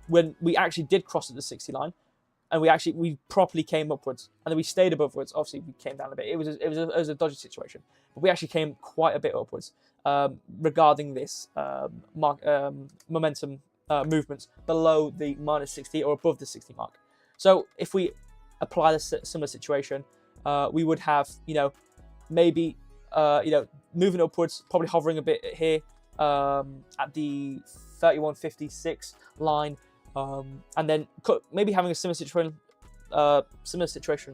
when we actually did cross at the 60 line, and we properly came upwards, and then we stayed abovewards. Obviously, we came down a bit. It was a dodgy situation, but we actually came quite a bit upwards regarding this momentum movements below the minus 60 or above the 60 mark. So if we apply the similar situation, we would have, maybe, moving upwards, probably hovering a bit here at the 3156 line, and then maybe having a similar situation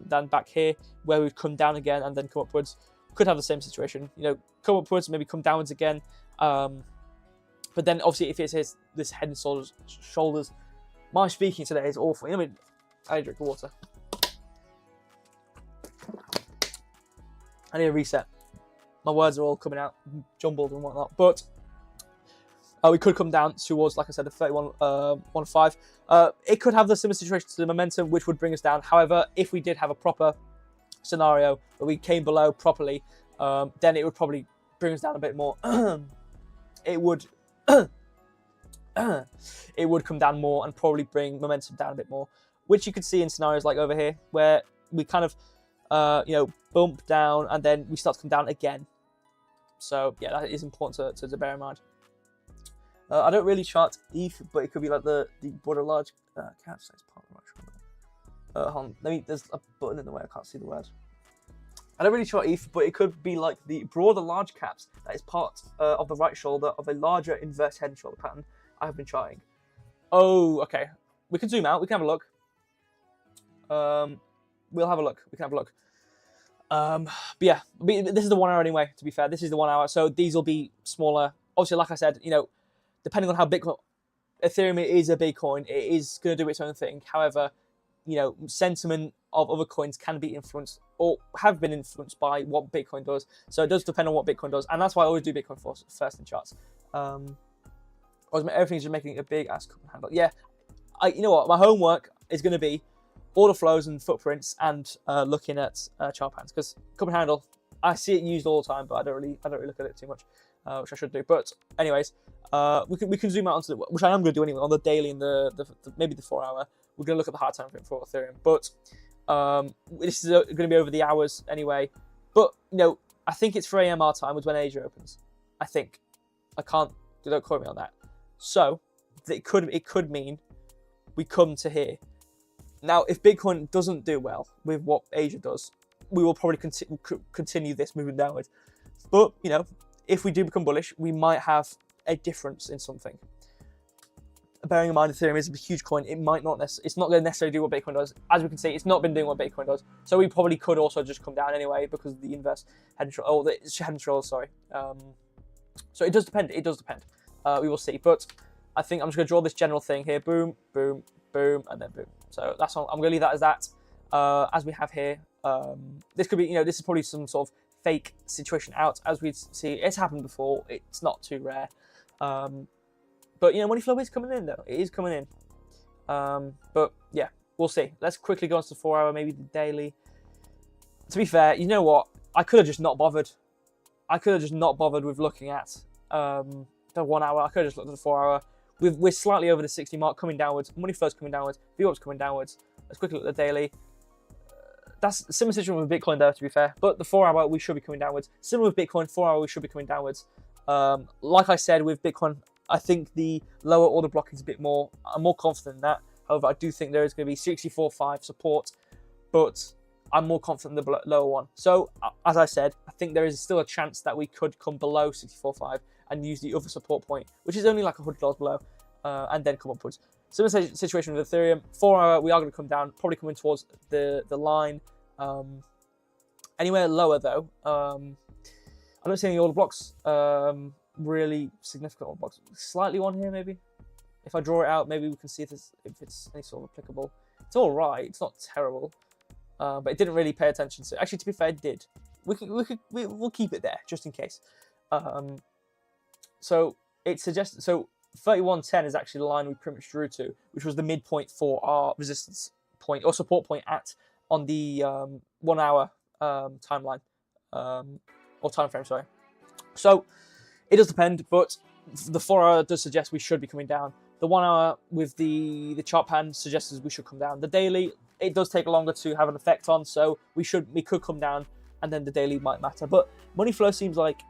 than back here, where we'd come down again and then come upwards. Could have the same situation, come upwards, maybe come downwards again. But then obviously if it is this head and shoulders, my speaking today is awful. I need a drink of water. I need a reset. My words are all coming out jumbled and whatnot. But we could come down towards, like I said, the 31.15. It could have the similar situation to the momentum, which would bring us down. However, if we did have a proper scenario where we came below properly, then it would probably bring us down a bit more. It would come down more and probably bring momentum down a bit more, which you could see in scenarios like over here, where we kind of bump down and then we start to come down again. So yeah, that is important to bear in mind. I don't really chart ETH, but it could be like the border large cap size part. Hold on, there's a button in the way, I can't see the word. I don't really chart ETH, but it could be like the broader large caps that is part of the right shoulder of a larger inverse head and shoulder pattern I have been charting. Oh, okay. We can zoom out, we can have a look. We'll have a look, we can have a look. But yeah, this is the 1 hour anyway, to be fair. This is the 1 hour, so these will be smaller. Obviously, like I said, depending on how Bitcoin, Ethereum is a big coin, it is going to do its own thing. However, sentiment of other coins can be influenced or have been influenced by what Bitcoin does. So it does depend on what Bitcoin does, and that's why I always do Bitcoin first in charts. Everything's just making a big ass cup and handle. Yeah, you know what? My homework is going to be order flows and footprints and looking at chart patterns, because cup and handle, I see it used all the time, but I don't really look at it too much, which I should do. But anyways, we can zoom out onto which I am going to do anyway on the daily and the maybe the 4 hour. We're going to look at the hard time frame for Ethereum, but this is going to be over the hours anyway. But I think it's 3 AM our time was when Asia opens. I think. Don't quote me on that. So it could mean we come to here. Now, if Bitcoin doesn't do well with what Asia does, we will probably continue this moving downwards. But, if we do become bullish, we might have a difference in something. Bearing in mind Ethereum is a huge coin, it's not going to necessarily do what Bitcoin does. As we can see, it's not been doing what Bitcoin does. So we probably could also just come down anyway because of the inverse head and shoulders, sorry. So it does depend. We will see. But I think I'm just going to draw this general thing here. Boom, boom, boom, and then boom. So that's all. I'm going to leave that as that. As we have here, this could be, this is probably some sort of fake situation out. As we see, it's happened before. It's not too rare. But money flow is coming in though. It is coming in. But yeah, we'll see. Let's quickly go on to the 4 hour, maybe the daily. To be fair, you know what? I could have just not bothered. With looking at the 1 hour. I could have just looked at the 4 hour. We're slightly over the 60 mark, coming downwards. Money flow's coming downwards. VWAP's coming downwards. Let's quickly look at the daily. That's a similar situation with Bitcoin there, to be fair. But the 4 hour, we should be coming downwards. Similar with Bitcoin, 4 hour, we should be coming downwards. Like I said, with Bitcoin, I think the lower order block is a bit more. I'm more confident in that. However, I do think there is going to be 64.5 support. But I'm more confident in the lower one. So as I said, I think there is still a chance that we could come below 64.5 and use the other support point, which is only like $100 below, and then come upwards. Similar situation with Ethereum. 4 hour, we are going to come down, probably coming towards the line. Anywhere lower though, I don't see any order blocks, really significant order blocks. Slightly one here maybe. If I draw it out, maybe we can see if it's any sort of applicable. It's all right. It's not terrible, but it didn't really pay attention to. Actually, to be fair, it did. We'll keep it there just in case. So it suggests 3110 is actually the line we pretty much drew to, which was the midpoint for our resistance point or support point on the 1 hour timeline or time frame. Sorry. So it does depend, but the 4 hour does suggest we should be coming down. The 1 hour with the chart pattern suggests we should come down. The daily, it does take longer to have an effect on, so we could come down, and then the daily might matter. But money flow seems like,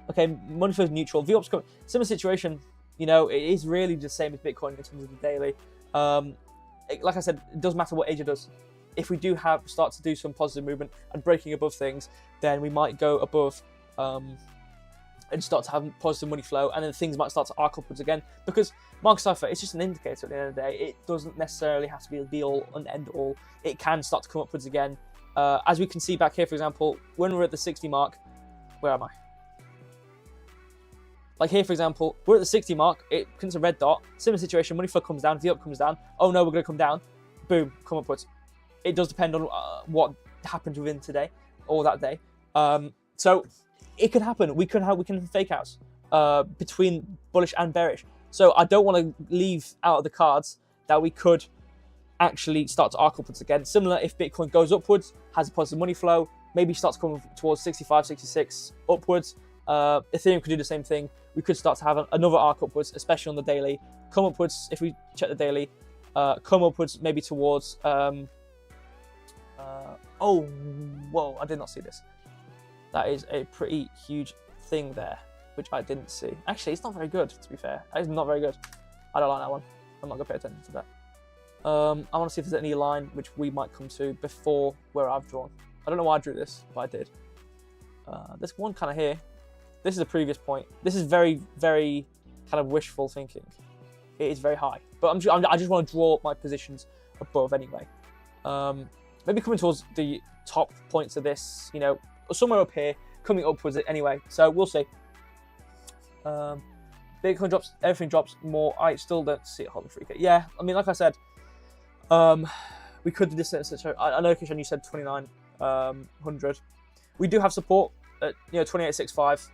okay, money flow is neutral. VWAP's coming, similar situation, you know, it is really the same as Bitcoin in terms of the daily. Like I said, it does matter what Asia does. If we do start to do some positive movement and breaking above things, then we might go above and start to have positive money flow, and then things might start to arc upwards again, because market cipher, it's just an indicator at the end of the day. It doesn't necessarily have to be the be all and end all. It can start to come upwards again. As we can see back here, for example, when we're at the 60 mark, where am I? Like here, for example, we're at the 60 mark, it comes a red dot, similar situation, money flow comes down, the up comes down, oh no, we're going to come down, boom, come upwards. It does depend on what happened within today or that day. So it could happen. We can have fake outs between bullish and bearish. So I don't want to leave out of the cards that we could actually start to arc upwards again. Similar, if Bitcoin goes upwards, has a positive money flow, maybe starts to come towards 65, 66 upwards. Ethereum could do the same thing. We could start to have another arc upwards, especially on the daily. Come upwards, if we check the daily, come upwards maybe towards... oh, whoa, I did not see this. That is a pretty huge thing there, which I didn't see. Actually, it's not very good, to be fair. It's not very good. I don't like that one. I'm not going to pay attention to that. I want to see if there's any line which we might come to before where I've drawn. I don't know why I drew this, but I did. There's one kind of here. This is a previous point. This is very, very kind of wishful thinking. It is very high. But I just want to draw my positions above anyway. Maybe coming towards the top points of this, you know, or somewhere up here, coming upwards anyway. So we'll see. Bitcoin drops, everything drops more. I still don't see it holding 3K. Yeah, I mean, like I said, we could do this. I know, Kishan, you said 2,900. We do have support at 2865.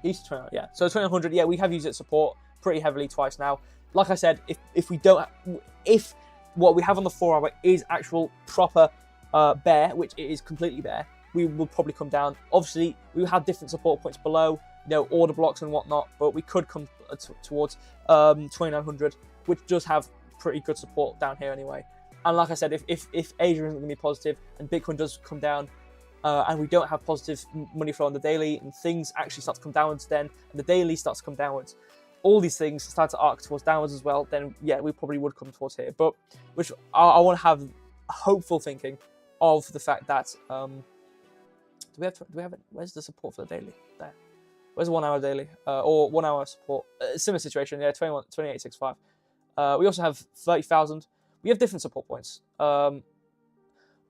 East 29, yeah. So 2,900. Yeah, we have used it support pretty heavily twice now. Like I said, if what we have on the 4 hour is actual proper bear, which it is completely bare, we will probably come down. Obviously, we have different support points below, order blocks and whatnot, but we could come towards 2,900, which does have pretty good support down here anyway. And like I said, if Asia isn't going to be positive and Bitcoin does come down, and we don't have positive money flow on the daily, and things actually start to come downwards then, and the daily starts to come downwards, all these things start to arc towards downwards as well, then yeah, we probably would come towards here. But which I want to have hopeful thinking of the fact that do we have it? Where's the support for the daily? There. Where's the 1 hour daily or 1 hour support? Similar situation, yeah, 2865. We also have 30,000. We have different support points. A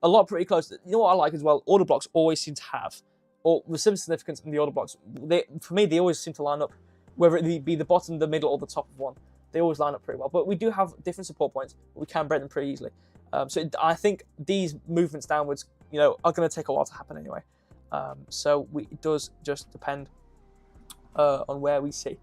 lot pretty close. You know what I like as well? Order blocks always seem to have, or with some significance in the order blocks. For me, they always seem to line up, whether it be the bottom, the middle, or the top of one. They always line up pretty well. But we do have different support points. But we can break them pretty easily. I think these movements downwards, are going to take a while to happen anyway. It does just depend on where we see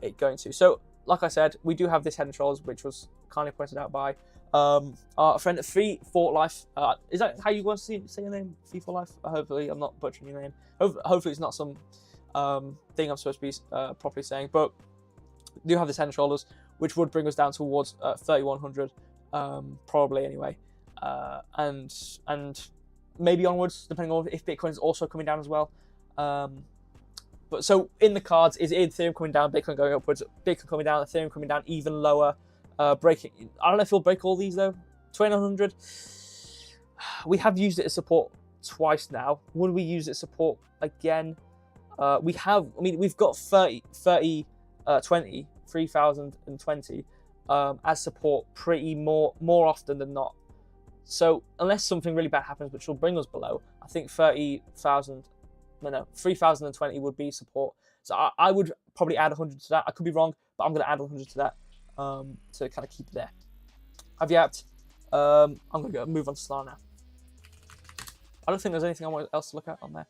it going to. So, like I said, we do have this head and shoulders, which was kindly pointed out by our friend Free for Life. Is that how you want to say your name? Free for Life? Hopefully, I'm not butchering your name. Hopefully, it's not some thing I'm supposed to be properly saying. But we do have this head and shoulders, which would bring us down towards 3,100, probably anyway, and maybe onwards, depending on if Bitcoin is also coming down as well. But so in the cards is Ethereum coming down, Bitcoin going upwards, Bitcoin coming down, Ethereum coming down even lower, breaking. I don't know if he'll break all these though. 2,900. we have used it as support twice now. Would we use it as support again? We have. I mean, we've got 30,020 as support pretty more often than not. So unless something really bad happens, which will bring us below, I think 3,020 would be support. So I would probably add 100 to that. I could be wrong, but I'm going to add 100 to that to kind of keep it there. I've yapped. I'm going to move on to Solana now. I don't think there's anything else to look at on there.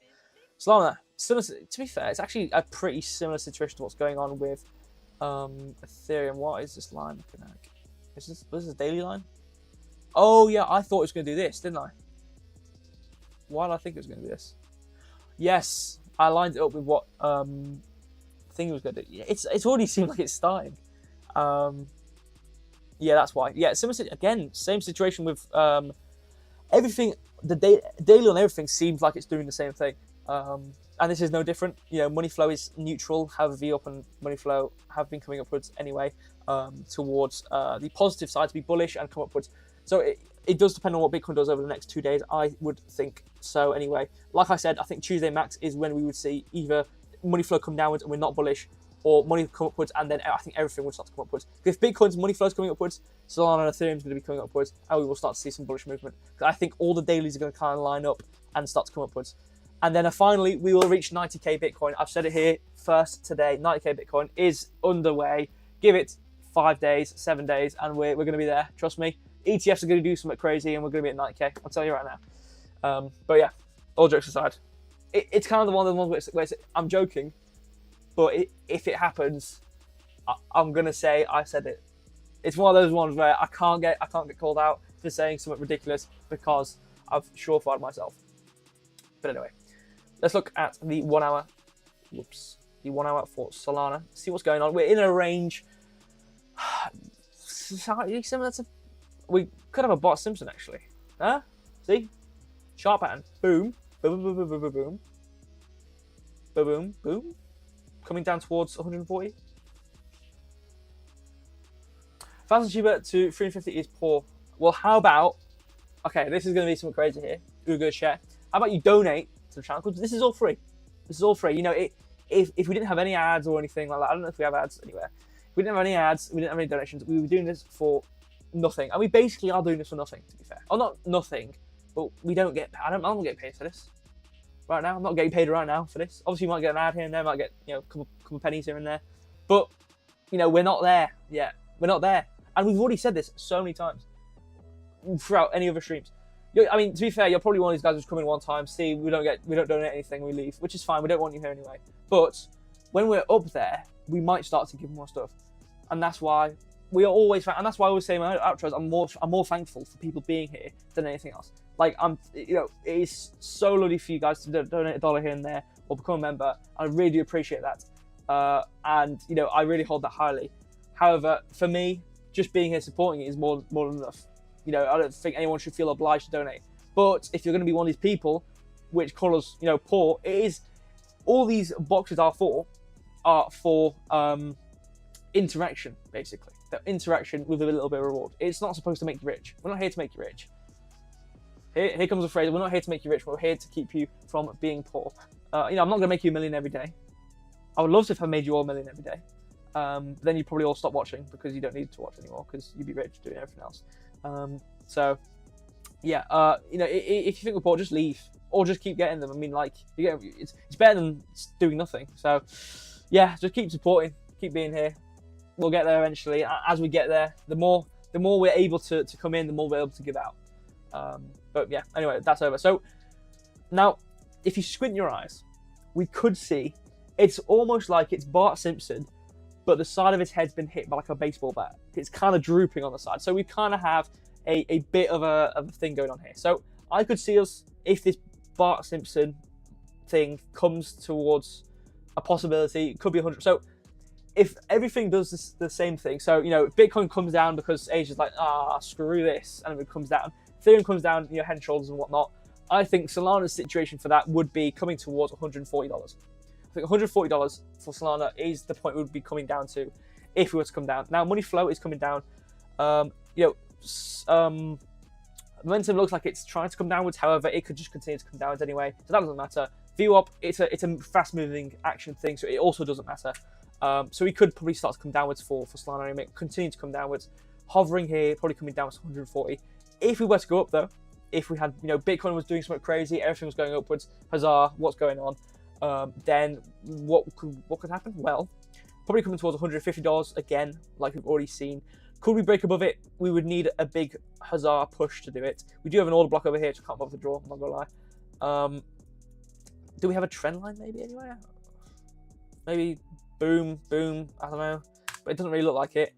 Solana, similar, to be fair, it's actually a pretty similar situation to what's going on with Ethereum. What is this line looking at? Is this a daily line? Oh yeah, I thought it was going to do this, didn't I? Why did I think it was going to do this? Yes, I lined it up with what thing it was going to do. It's already seemed like it's starting. Yeah, that's why. Yeah, similar again, same situation with everything. The daily on everything seems like it's doing the same thing. And this is no different. You know, money flow is neutral. However, V-up and money flow have been coming upwards anyway towards the positive side to be bullish and come upwards. So it does depend on what Bitcoin does over the next 2 days. I would think so anyway. Like I said, I think Tuesday max is when we would see either money flow come downwards and we're not bullish, or money come upwards and then I think everything would start to come upwards. If Bitcoin's money flow is coming upwards, Solana and Ethereum is going to be coming upwards, and we will start to see some bullish movement. Because I think all the dailies are going to kind of line up and start to come upwards. And then finally, we will reach 90k Bitcoin. I've said it here first today. 90k Bitcoin is underway. Give it 5 days, 7 days, and we're going to be there. Trust me. ETFs are going to do something crazy, and we're going to be at 90k. I'll tell you right now. But yeah, all jokes aside, it's kind of the one of the ones where I'm joking, but if it happens, I'm going to say I said it. It's one of those ones where I can't get called out for saying something ridiculous because I've surefied myself. But anyway. Let's look at the 1 hour. Whoops. The 1 hour for Solana. See what's going on. We're in a range slightly similar to. We could have a Bart Simpson actually. Huh? See? Sharp pattern. Boom. Boom. Boom. Boom. Boom. Boom. Boom. Boom. Boom. Boom. Coming down towards 140. 1,000 SHIB to 350 is poor. Well, how about? Okay, this is going to be something crazy here. Ugo share. How about you donate to the channel? Because this is all free. This is all free. You know, if we didn't have any ads or anything like that, I don't know if we have ads anywhere. If we didn't have any ads, we didn't have any donations, we were doing this for nothing. And we basically are doing this for nothing, to be fair. Or not nothing, but we don't get, I'm not getting paid for this. Right now, I'm not getting paid right now for this. Obviously, you might get an ad here and there, might get, you know, a couple pennies here and there. But, you know, we're not there yet. We're not there. And we've already said this so many times throughout any other streams. I mean, to be fair, you're probably one of these guys who's come in one time, see, we don't donate anything, we leave, which is fine. We don't want you here anyway. But when we're up there, we might start to give more stuff, and that's why we are always. And that's why I always say in my outros, I'm more thankful for people being here than anything else. Like you know, it is so lovely for you guys to donate $1 here and there or become a member. I really do appreciate that, and you know, I really hold that highly. However, for me, just being here supporting it is more than enough. You know, I don't think anyone should feel obliged to donate. But if you're going to be one of these people, which call us, you know, poor, it is. All these boxes are for interaction, basically. The interaction with a little bit of reward. It's not supposed to make you rich. We're not here to make you rich. Here comes a phrase. We're not here to make you rich. We're here to keep you from being poor. You know, I'm not going to make you a million every day. I would love to if I made you all a million every day. Then you'd probably all stop watching because you don't need to watch anymore because you'd be rich doing everything else. So yeah, you know, if you think we're poor, just leave or just keep getting them. I mean, like, it's better than doing nothing. So yeah, just keep supporting, keep being here. We'll get there eventually. As we get there, the more we're able to come in, the more we're able to give out. But yeah, anyway, that's over. So now, if you squint your eyes, we could see it's almost like it's Bart Simpson, but the side of his head's been hit by like a baseball bat. It's kind of drooping on the side. So we kind of have a bit of a thing going on here. So I could see us, if this Bart Simpson thing comes towards a possibility, it could be 100. So if everything does the same thing, so, you know, if Bitcoin comes down because Asia's like, screw this, and it comes down, Ethereum comes down, you know, head and shoulders and whatnot, I think Solana's situation for that would be coming towards $140. I think $140 for Solana is the point we would be coming down to if we were to come down. Now, money flow is coming down. You know, Momentum looks like it's trying to come downwards. However, it could just continue to come downwards anyway, so that doesn't matter. VWAP, it's a fast-moving action thing, so it also doesn't matter. So we could probably start to come downwards for Solana and continue to come downwards. Hovering here, probably coming down to 140. If we were to go up though, if we had, Bitcoin was doing something crazy, everything was going upwards, huzzah, what's going on? Then what could happen? Well, probably coming towards $150 again, like we've already seen. Could we break above it? We would need a big huzzah push to do it. We do have an order block over here, which I can't bother to draw, I'm not gonna lie. Do we have a trend line maybe anywhere? Maybe boom, boom, I don't know. But it doesn't really look like it.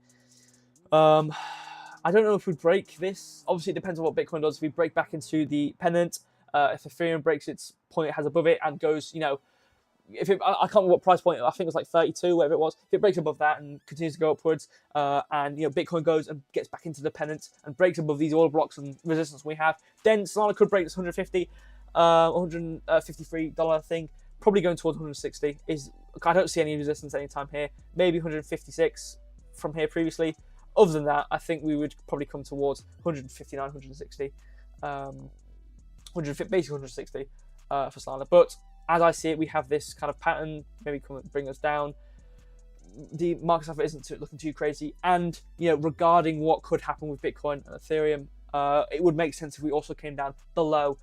I don't know if we break this. Obviously, it depends on what Bitcoin does. If we break back into the pennant, if Ethereum breaks its point it has above it and goes, if it, I can't remember what price point, I think it was like 32, whatever it was. If it breaks above that and continues to go upwards, and Bitcoin goes and gets back into the pennant and breaks above these order blocks and resistance we have, then Solana could break this $153 thing, probably going towards 160. I don't see any resistance anytime here. Maybe 156 from here previously. Other than that, I think we would probably come towards 159, 160, basically 160 for Solana. But as I see it, we have this kind of pattern, maybe come and bring us down. The market stuff isn't looking too crazy. And, regarding what could happen with Bitcoin and Ethereum, it would make sense if we also came down below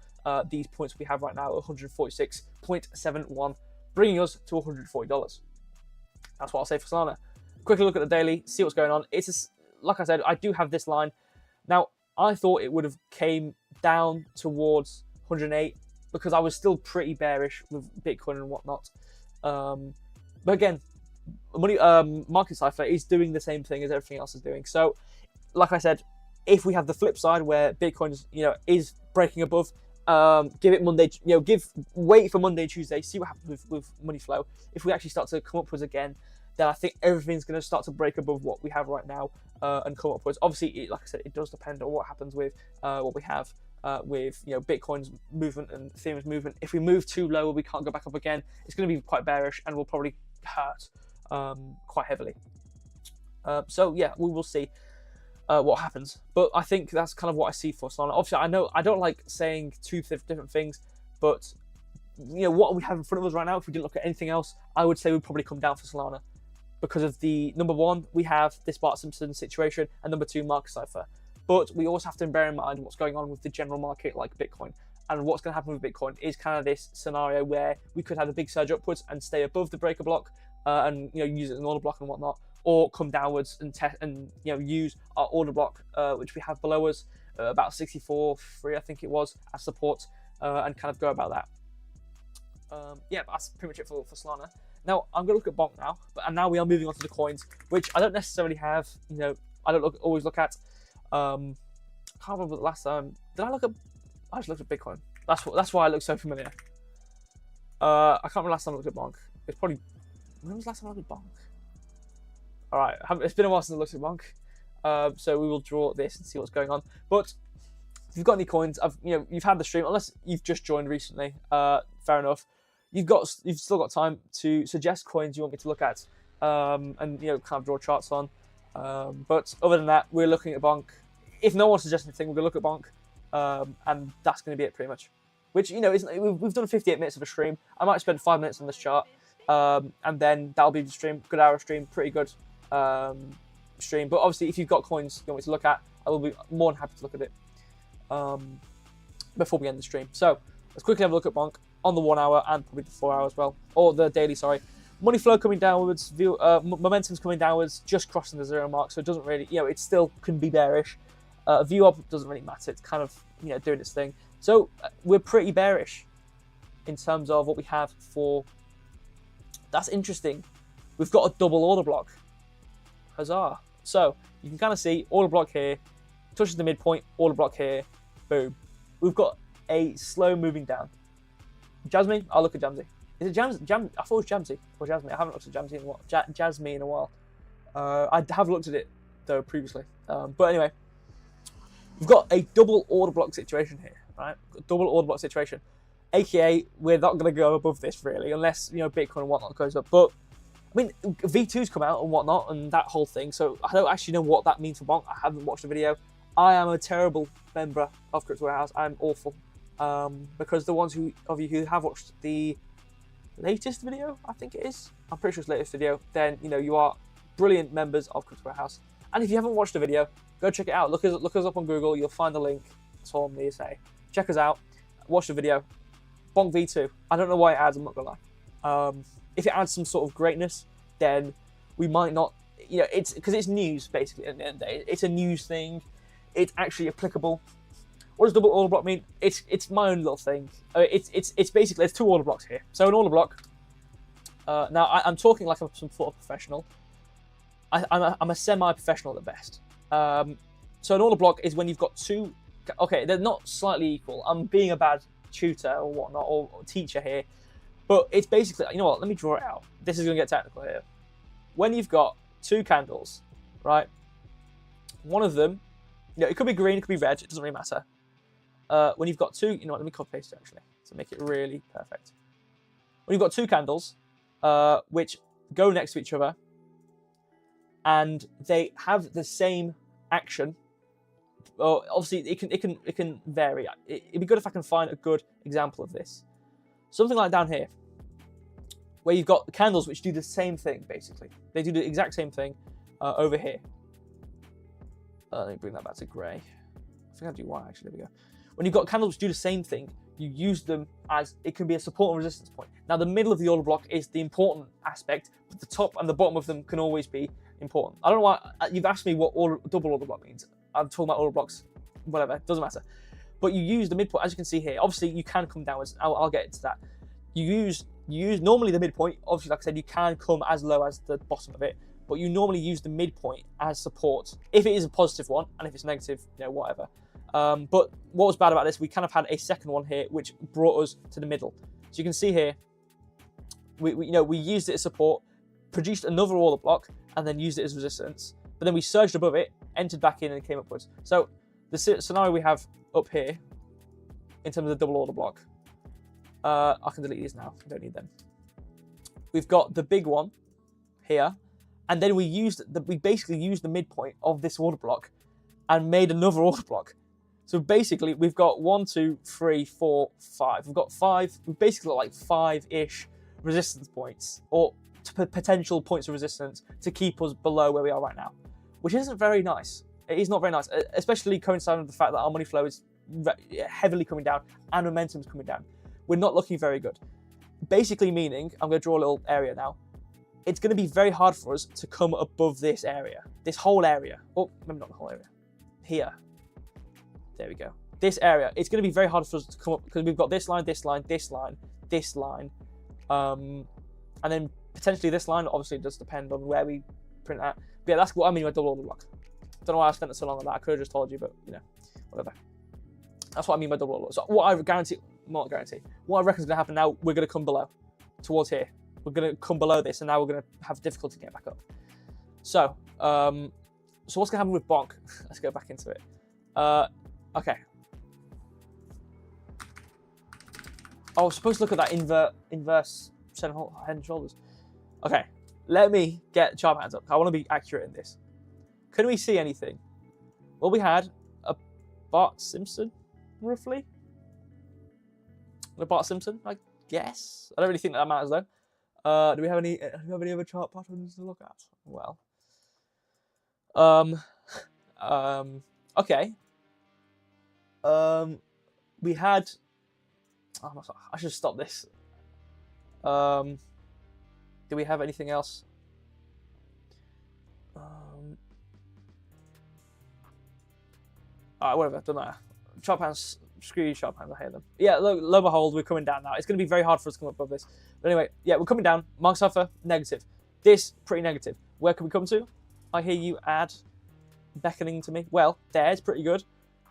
these points we have right now, 146.71, bringing us to $140. That's what I'll say for Solana. Quickly look at the daily, see what's going on. Like I said, I do have this line. Now, I thought it would have came down towards 108, because I was still pretty bearish with Bitcoin and whatnot. But again, Market Cypher is doing the same thing as everything else is doing. So, like I said, if we have the flip side where Bitcoin is breaking above, give it Monday, wait for Monday, Tuesday, see what happens with money flow. If we actually start to come upwards again, then I think everything's going to start to break above what we have right now and come upwards. Obviously, like I said, it does depend on what happens with what we have. With Bitcoin's movement and Ethereum's movement. If we move too low, we can't go back up again. It's going to be quite bearish and will probably hurt quite heavily. So yeah, we will see what happens. But I think that's kind of what I see for Solana. Obviously, I know I don't like saying two different things, but what we have in front of us right now, if we didn't look at anything else, I would say we'd probably come down for Solana because of the number one, we have this Bart Simpson situation, and number two, Market Cypher. But we also have to bear in mind what's going on with the general market like Bitcoin. And what's going to happen with Bitcoin is kind of this scenario where we could have a big surge upwards and stay above the breaker block and use it as an order block and whatnot, or come downwards and use our order block, which we have below us, about 64.3 I think it was, as support, and kind of go about that. Yeah, that's pretty much it for Solana. Now I'm going to look at Bonk now, and now we are moving on to the coins, which I don't necessarily have. I don't always look at. I can't remember the last time. Did I look at? I just looked at Bitcoin. That's why I look so familiar. I can't remember the last time I looked at Bonk. It's probably, when was the last time I looked at Bonk? All right, it's been a while since I looked at Bonk. So we will draw this and see what's going on. But if you've got any coins, you've had the stream, unless you've just joined recently. Fair enough. You've still got time to suggest coins you want me to look at, and kind of draw charts on. But other than that, we're looking at Bonk. If no one suggests anything, we're going to look at Bonk, and that's going to be it pretty much. Which, we've done 58 minutes of a stream. I might spend 5 minutes on this chart, and then that'll be the stream. Good hour stream, pretty good stream. But obviously, if you've got coins you want me to look at, I will be more than happy to look at it before we end the stream. So let's quickly have a look at Bonk on the 1 hour and probably the 4 hour as well, or the daily. Sorry. Money flow coming downwards, momentum's coming downwards, just crossing the 0 mark, so it doesn't really, it still can be bearish. View up doesn't really matter, it's kind of, doing its thing. So we're pretty bearish in terms of what we have for, that's interesting. We've got a double order block. Huzzah. So you can kind of see order block here, touches the midpoint, order block here, boom. We've got a slow moving down. Jasmine, I'll look at Jamsey. Is it I thought it was Jamsey or Jasmine. I haven't looked at Jamsey in a while. Jasmine in a while. I have looked at it though previously. But anyway, we've got a double order block situation here, right? A double order block situation, aka we're not going to go above this really, unless Bitcoin and whatnot goes up. But I mean, V2's come out and whatnot and that whole thing. So I don't actually know what that means for Bonk. I haven't watched the video. I am a terrible member of Crypto Warehouse. I'm awful. Because the ones of you who have watched the latest video, I think it is, I'm pretty sure it's the latest video, then you are brilliant members of Crypto Warehouse. And if you haven't watched the video, go check it out. Look us up on Google. You'll find the link. That's all I'm going to say. Check us out. Watch the video. Bonk V2. I don't know why it adds. I'm not going to lie. If it adds some sort of greatness, then we might not. It's because it's news basically. At the end of the day, it's a news thing. It's actually applicable. What does double order block mean? It's my own little thing. It's basically there's two order blocks here. So an order block. Now I'm talking like I'm some sort of professional. I'm a semi-professional at best. So an order block is when you've got two. Okay, they're not slightly equal. I'm being a bad tutor or whatnot or teacher here, but it's basically, you know what? Let me draw it out. This is going to get technical here. When you've got two candles, right? One of them, it could be green, it could be red. It doesn't really matter. When you've got two, let me copy paste it actually to make it really perfect. When you've got two candles, which go next to each other, and they have the same action. Well, obviously it can vary. It'd be good if I can find a good example of this. Something like down here, where you've got candles which do the same thing basically. They do the exact same thing over here. Let me bring that back to grey. I think I'll do white actually. There we go. When you've got candles which do the same thing, you use them as it can be a support and resistance point. Now the middle of the order block is the important aspect, but the top and the bottom of them can always be important. I don't know why you've asked me what double order block means. I'm talking about order blocks, whatever, doesn't matter. But you use the midpoint, as you can see here. Obviously, you can come downwards. I'll get into that. You use normally the midpoint. Obviously, like I said, you can come as low as the bottom of it, but you normally use the midpoint as support if it is a positive one, and if it's negative, whatever. But what was bad about this? We kind of had a second one here, which brought us to the middle. So you can see here, we used it as support, produced another order block, and then used it as resistance. But then we surged above it, entered back in, and came upwards. So the scenario we have up here, in terms of the double order block, I can delete these now. I don't need them. We've got the big one here, and then we basically used the midpoint of this order block and made another order block. So basically, we've got 1, 2, 3, 4, 5. We've got 5. We've basically got like 5-ish resistance points or potential points of resistance to keep us below where we are right now, which isn't very nice. It is not very nice, especially coinciding with the fact that our money flow is heavily coming down and momentum is coming down. We're not looking very good. Basically meaning, I'm going to draw a little area now. It's going to be very hard for us to come above this area, this whole area. Oh, maybe not the whole area. Here. There we go. This area. It's going to be very hard for us to come up because we've got this line, this line, this line, this line, and then potentially this line. Obviously, it does depend on where we print at. But yeah, that's what I mean by double order block. Don't know why I spent so long on that. I could have just told you, but whatever. That's what I mean by double order block. So what I guarantee, not guarantee, what I reckon is going to happen now, we're going to come below, towards here. We're going to come below this, and now we're going to have difficulty getting back up. So, so what's going to happen with Bonk? Let's go back into it. Okay. I was supposed to look at that inverse head and shoulders. Okay, let me get chart patterns up. I want to be accurate in this. Can we see anything? Well, we had a Bart Simpson, roughly. A Bart Simpson, I guess. I don't really think that matters though. Do we have any other chart patterns to look at? Well, okay. We had. Oh, I should stop this. Do we have anything else? Alright, whatever, doesn't matter. Chart patterns, screw you, chart patterns, I hate them. Yeah, lower hold, we're coming down now. It's going to be very hard for us to come up above this. But anyway, yeah, we're coming down. Mark Suffer, negative. This, pretty negative. Where can we come to? I hear you beckoning to me. Well, there's pretty good.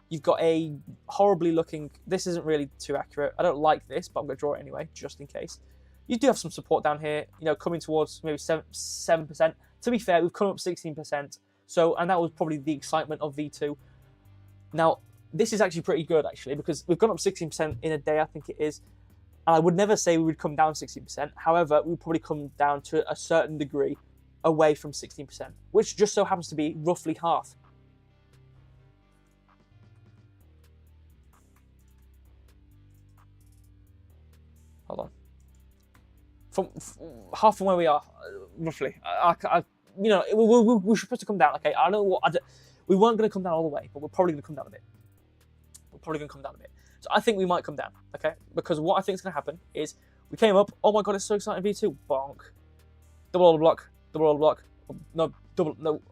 You've got a horribly looking, this isn't really too accurate. I don't like this, but I'm going to draw it anyway, just in case. You do have some support down here, coming towards maybe 7%. To be fair, we've come up 16%. So, and that was probably the excitement of V2. Now, this is actually pretty good, actually, because we've gone up 16% in a day, I think it is. And I would never say we would come down 16%. However, we would probably come down to a certain degree away from 16%, which just so happens to be roughly half. from half from where we are, roughly. You know, we're supposed to come down. Okay, I don't know what. We weren't going to come down all the way, but we're probably going to come down a bit. So I think we might come down. Okay, because what I think is going to happen is we came up. Oh my god, it's so exciting! V2, bonk, double order block, no,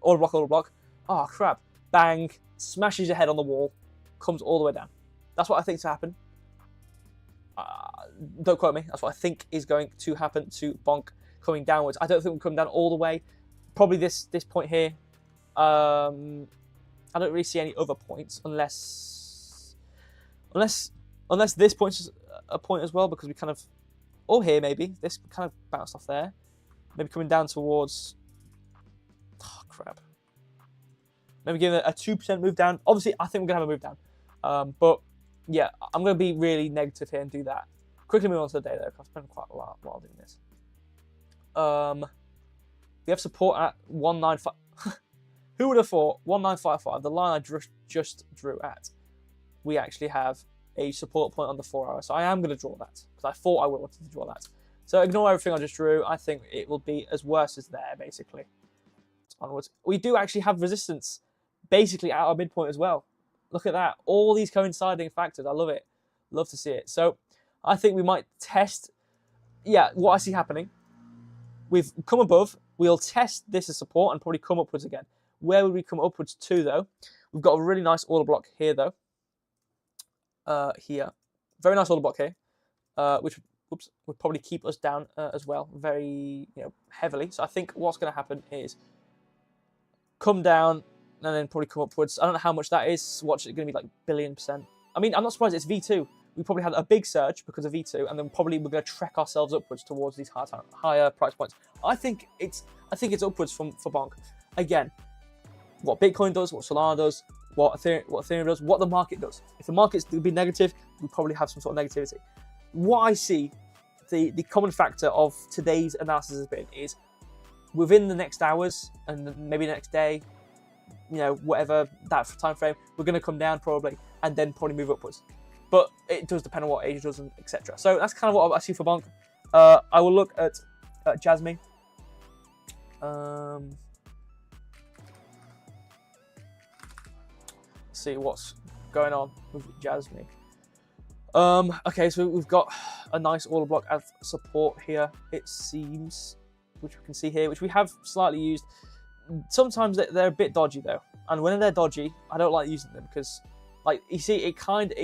order block. Oh crap! Bang! Smashes your head on the wall, comes all the way down. That's what I think is to happen. Don't quote me. That's what I think is going to happen to bonk coming downwards. I don't think we'll come down all the way. Probably this point here. I don't really see any other points unless this point's a point as well, because we kind of, or here maybe this kind of bounced off there. Maybe coming down towards. Oh crap. Maybe giving it a 2% move down. Obviously, I think we're gonna have a move down. But yeah, I'm gonna be really negative here and do that. Quickly move on to the day though, because I've spent quite a while doing this. We have support at 195. Who would have thought 1955, the line I just drew at, we actually have a support point on the 4 hour. So I am going to draw that, because I thought I wanted to draw that. So ignore everything I just drew. I think it will be as worse as there, basically. Onwards. We do actually have resistance, basically at our midpoint as well. Look at that. All these coinciding factors. I love it. Love to see it. So I think we might test, yeah, what I see happening. We've come above. We'll test this as support and probably come upwards again. Where would we come upwards to, though? We've got a really nice order block here, though. Here. Very nice order block here, which would probably keep us down as well, very heavily. So I think what's going to happen is come down and then probably come upwards. I don't know how much that is. Watch it, going to be like billion%. I mean, I'm not surprised it's V2. We probably had a big surge because of V2, and then probably we're going to trek ourselves upwards towards these higher price points. I think it's upwards for bonk. Again, what Bitcoin does, what Solana does, what Ethereum does, what the market does. If the market's to be negative, we probably have some sort of negativity. What I see, the common factor of today's analysis has been is within the next hours and maybe the next day, whatever that time frame, we're going to come down probably and then probably move upwards. But it does depend on what Asia does, and etc. So that's kind of what I see for bonk. I will look at Jasmine. See what's going on with Jasmine. Okay, so we've got a nice order block as support here, it seems, which we can see here, which we have slightly used. Sometimes they're a bit dodgy though, and when they're dodgy, I don't like using them because, like, you see, it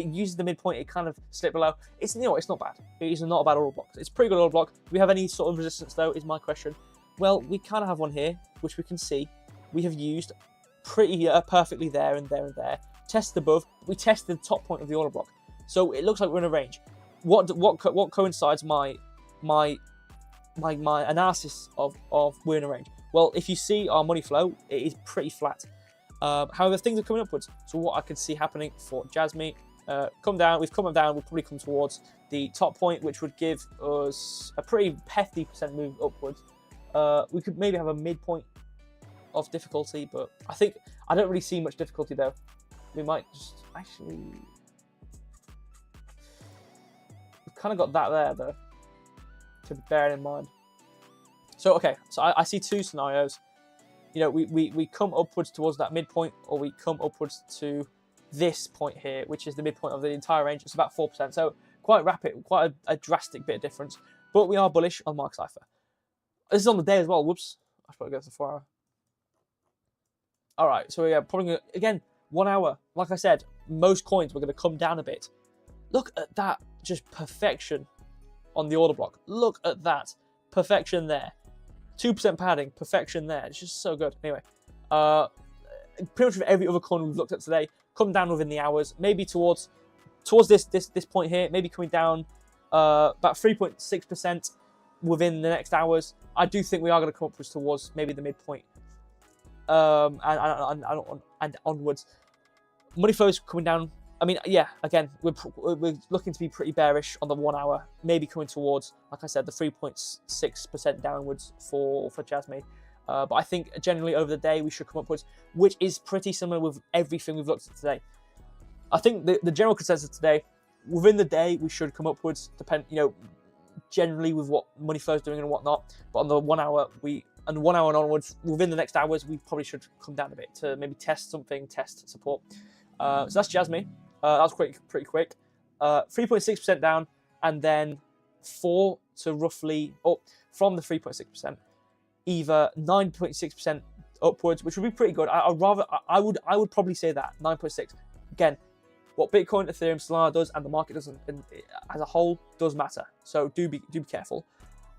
uses the midpoint, it kind of slipped below. It's it's not bad. It is not a bad order block. It's a pretty good order block. Do we have any sort of resistance though? Is my question. Well, we kind of have one here, which we can see we have used pretty perfectly there and there and there. Tested above, we tested the top point of the order block, so it looks like we're in a range. What coincides my analysis of we're in a range? Well, if you see our money flow, it is pretty flat. However, things are coming upwards. So what I can see happening for Jasmine, come down. We've come down. We'll probably come towards the top point, which would give us a pretty hefty % move upwards. We could maybe have a midpoint of difficulty, but I don't really see much difficulty though. We might just actually. We've kind of got that there though, to bear in mind. So okay, so I see two scenarios. We come upwards towards that midpoint, or we come upwards to this point here, which is the midpoint of the entire range. It's about 4%, so quite rapid, quite a drastic bit of difference. But we are bullish on Mark Cypher. This is on the day as well. Whoops, I should probably go to the 4 hour. All right, so yeah, probably gonna, again 1 hour. Like I said, most coins we're going to come down a bit. Look at that, just perfection on the order block. Look at that, perfection there. 2% padding, perfection there. It's just so good. Anyway, pretty much with every other coin we've looked at today, come down within the hours, maybe towards this point here, maybe coming down about 3.6% within the next hours. I do think we are going to come upwards towards maybe the midpoint, and onwards. Money flows coming down. I mean, yeah, again, we're looking to be pretty bearish on the 1 hour, maybe coming towards, like I said, the 3.6% downwards for Jasmine. But I think generally over the day we should come upwards, which is pretty similar with everything we've looked at today. I think the general consensus today, within the day we should come upwards. generally with what money flow is doing and whatnot. But on the 1 hour, and 1 hour and onwards, within the next hours, we probably should come down a bit to maybe test something, test support. So that's Jasmine. That was pretty quick. 3.6% down, and then 4 to roughly up from the 3.6%, either 9.6% upwards, which would be pretty good. I would probably say that 9.6. Again, what Bitcoin, Ethereum, Solana does, and the market doesn't, as a whole, does matter. So do be careful.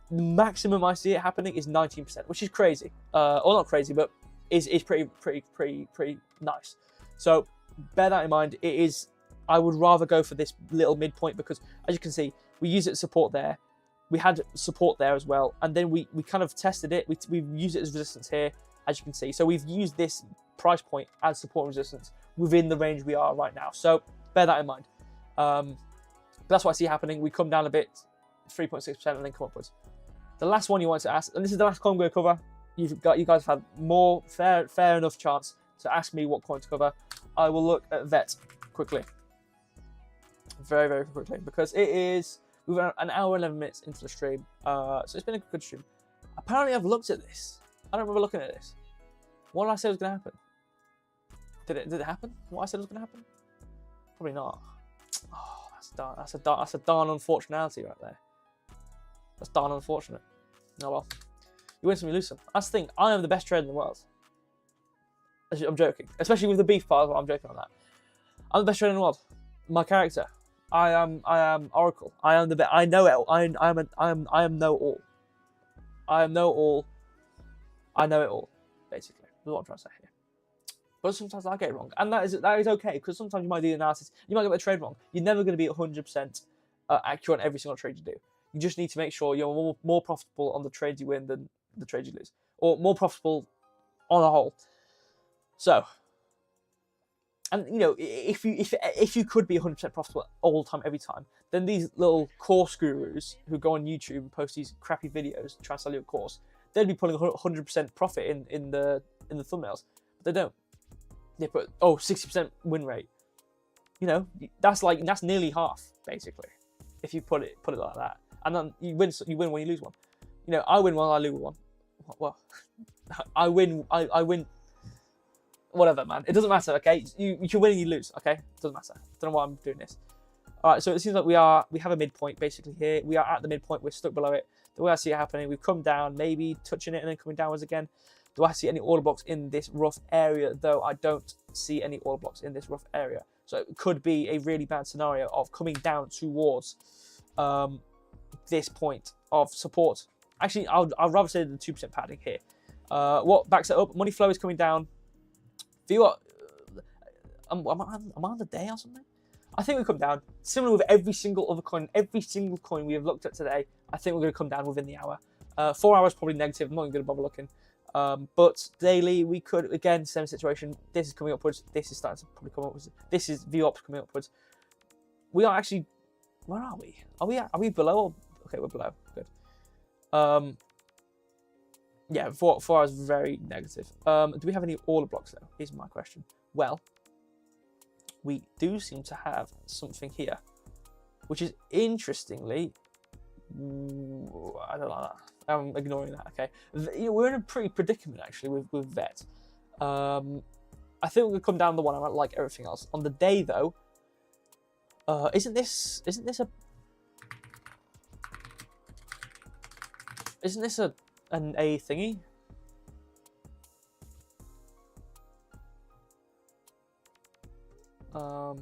The maximum I see it happening is 19%, which is crazy. Or not crazy, but is pretty nice. So bear that in mind. I would rather go for this little midpoint because, as you can see, we use it as support there. We had support there as well, and then we kind of tested it. We've used it as resistance here, as you can see. So we've used this price point as support and resistance within the range we are right now. So bear that in mind. That's what I see happening. We come down a bit, 3.6%, and then come upwards. The last one you want to ask, and this is the last coin we're going to cover. You guys have had more fair enough chance to ask me what coin to cover. I will look at VET quickly. Very quickly, because we're an hour and 11 minutes into the stream, so it's been a good stream. Apparently I've looked at this. I don't remember looking at this. What did I say was going to happen? Did it happen? What I said was going to happen? Probably not. Oh, that's a darn unfortunality right there. That's darn unfortunate. Oh well. You win some, you lose some. That's the thing. I am the best trader in the world. I'm joking, especially with the beef part. I'm joking on that. I'm the best trader in the world. My character. I am Oracle. I am the best. I know it all. I am know all. I am know all. I know it all. Basically, that's what I'm trying to say here. But sometimes I get it wrong, and that is okay, because sometimes you might do the analysis, you might get the trade wrong. You're never going to be 100% accurate on every single trade you do. You just need to make sure you're more profitable on the trades you win than the trades you lose, or more profitable on a whole. So, and if you could be 100% profitable all the time, every time, then these little course gurus who go on YouTube and post these crappy videos trying to sell you a course, they'd be putting 100% profit in the thumbnails, but they don't. They put 60% win rate. That's nearly half basically, if you put it like that. And then you win when you lose one. I win one, I lose one. Well, I win. Whatever, man. It doesn't matter, okay? You can win and you lose, okay? It doesn't matter. Don't know why I'm doing this. All right, so it seems like we have a midpoint basically here. We are at the midpoint. We're stuck below it. The way I see it happening, we've come down, maybe touching it and then coming downwards again. Do I see any order blocks in this rough area? Though I don't see any order blocks in this rough area. So it could be a really bad scenario of coming down towards this point of support. Actually, I'd rather say the 2% padding here. What backs it up? Money flow is coming down. Feel what? Am I on the day or something? I think we come down. Similar with every single other coin, every single coin we have looked at today, I think we're going to come down within the hour. 4 hours probably negative. I'm not even going to bother looking. But daily, we could, again, same situation. This is coming upwards. This is starting to probably come upwards. This is VOPs coming upwards. We are actually, where are we? Are we below? Okay, we're below. Good. Yeah, 4 hours very negative. Do we have any order blocks though? Is my question. Well, we do seem to have something here, which is interestingly, I don't like that. I'm ignoring that. Okay, we're in a pretty predicament actually with VET. I think we're gonna come down the 1 hour like everything else. On the day though, isn't this a thingy? I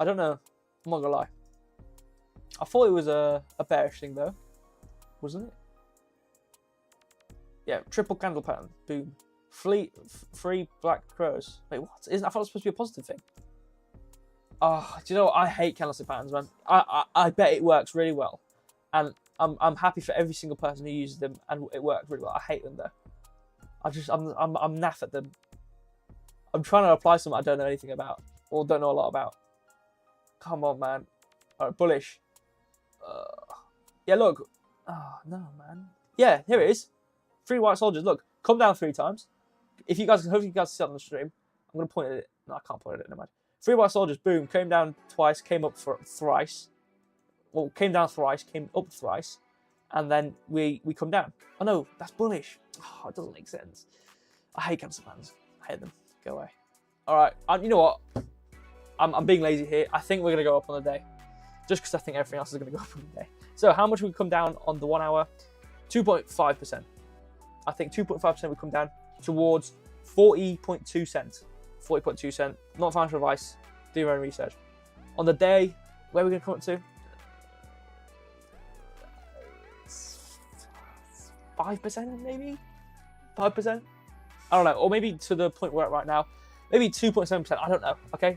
don't know. I'm not gonna lie. I thought it was a bearish thing though, wasn't it? Yeah, triple candle pattern. Boom. Three black crows. Wait, what? I thought it was supposed to be a positive thing. Oh, do you know what? I hate candlestick patterns, man. I bet it works really well, and I'm happy for every single person who uses them, and it works really well. I hate them though. I'm naff at them. I'm trying to apply something I don't know anything about, or don't know a lot about. Come on, man. All right, bullish. Yeah, look. Oh no, man. Yeah, here it is. 3 white soldiers. Look, come down 3 times. If you guys, hopefully you guys see it on the stream. I'm gonna point at it. No, I can't point at it. No mind. Free by soldiers, boom, came down twice, came up for thrice. Well, came down thrice, came up thrice, and then we come down. Oh no, that's bullish. Oh, it doesn't make sense. I hate cancel patterns. I hate them. Go away. All right, you know what? I'm being lazy here. I think we're gonna go up on the day, just because I think everything else is gonna go up on the day. So how much would come down on the 1 hour? 2.5%. I think 2.5% would come down towards 40.2 cents. 40.2 cents. Not financial advice. Do your own research. On the day, where are we gonna come up to? 5% maybe? 5%? I don't know. Or maybe to the point we're at right now. Maybe 2.7%. I don't know. Okay.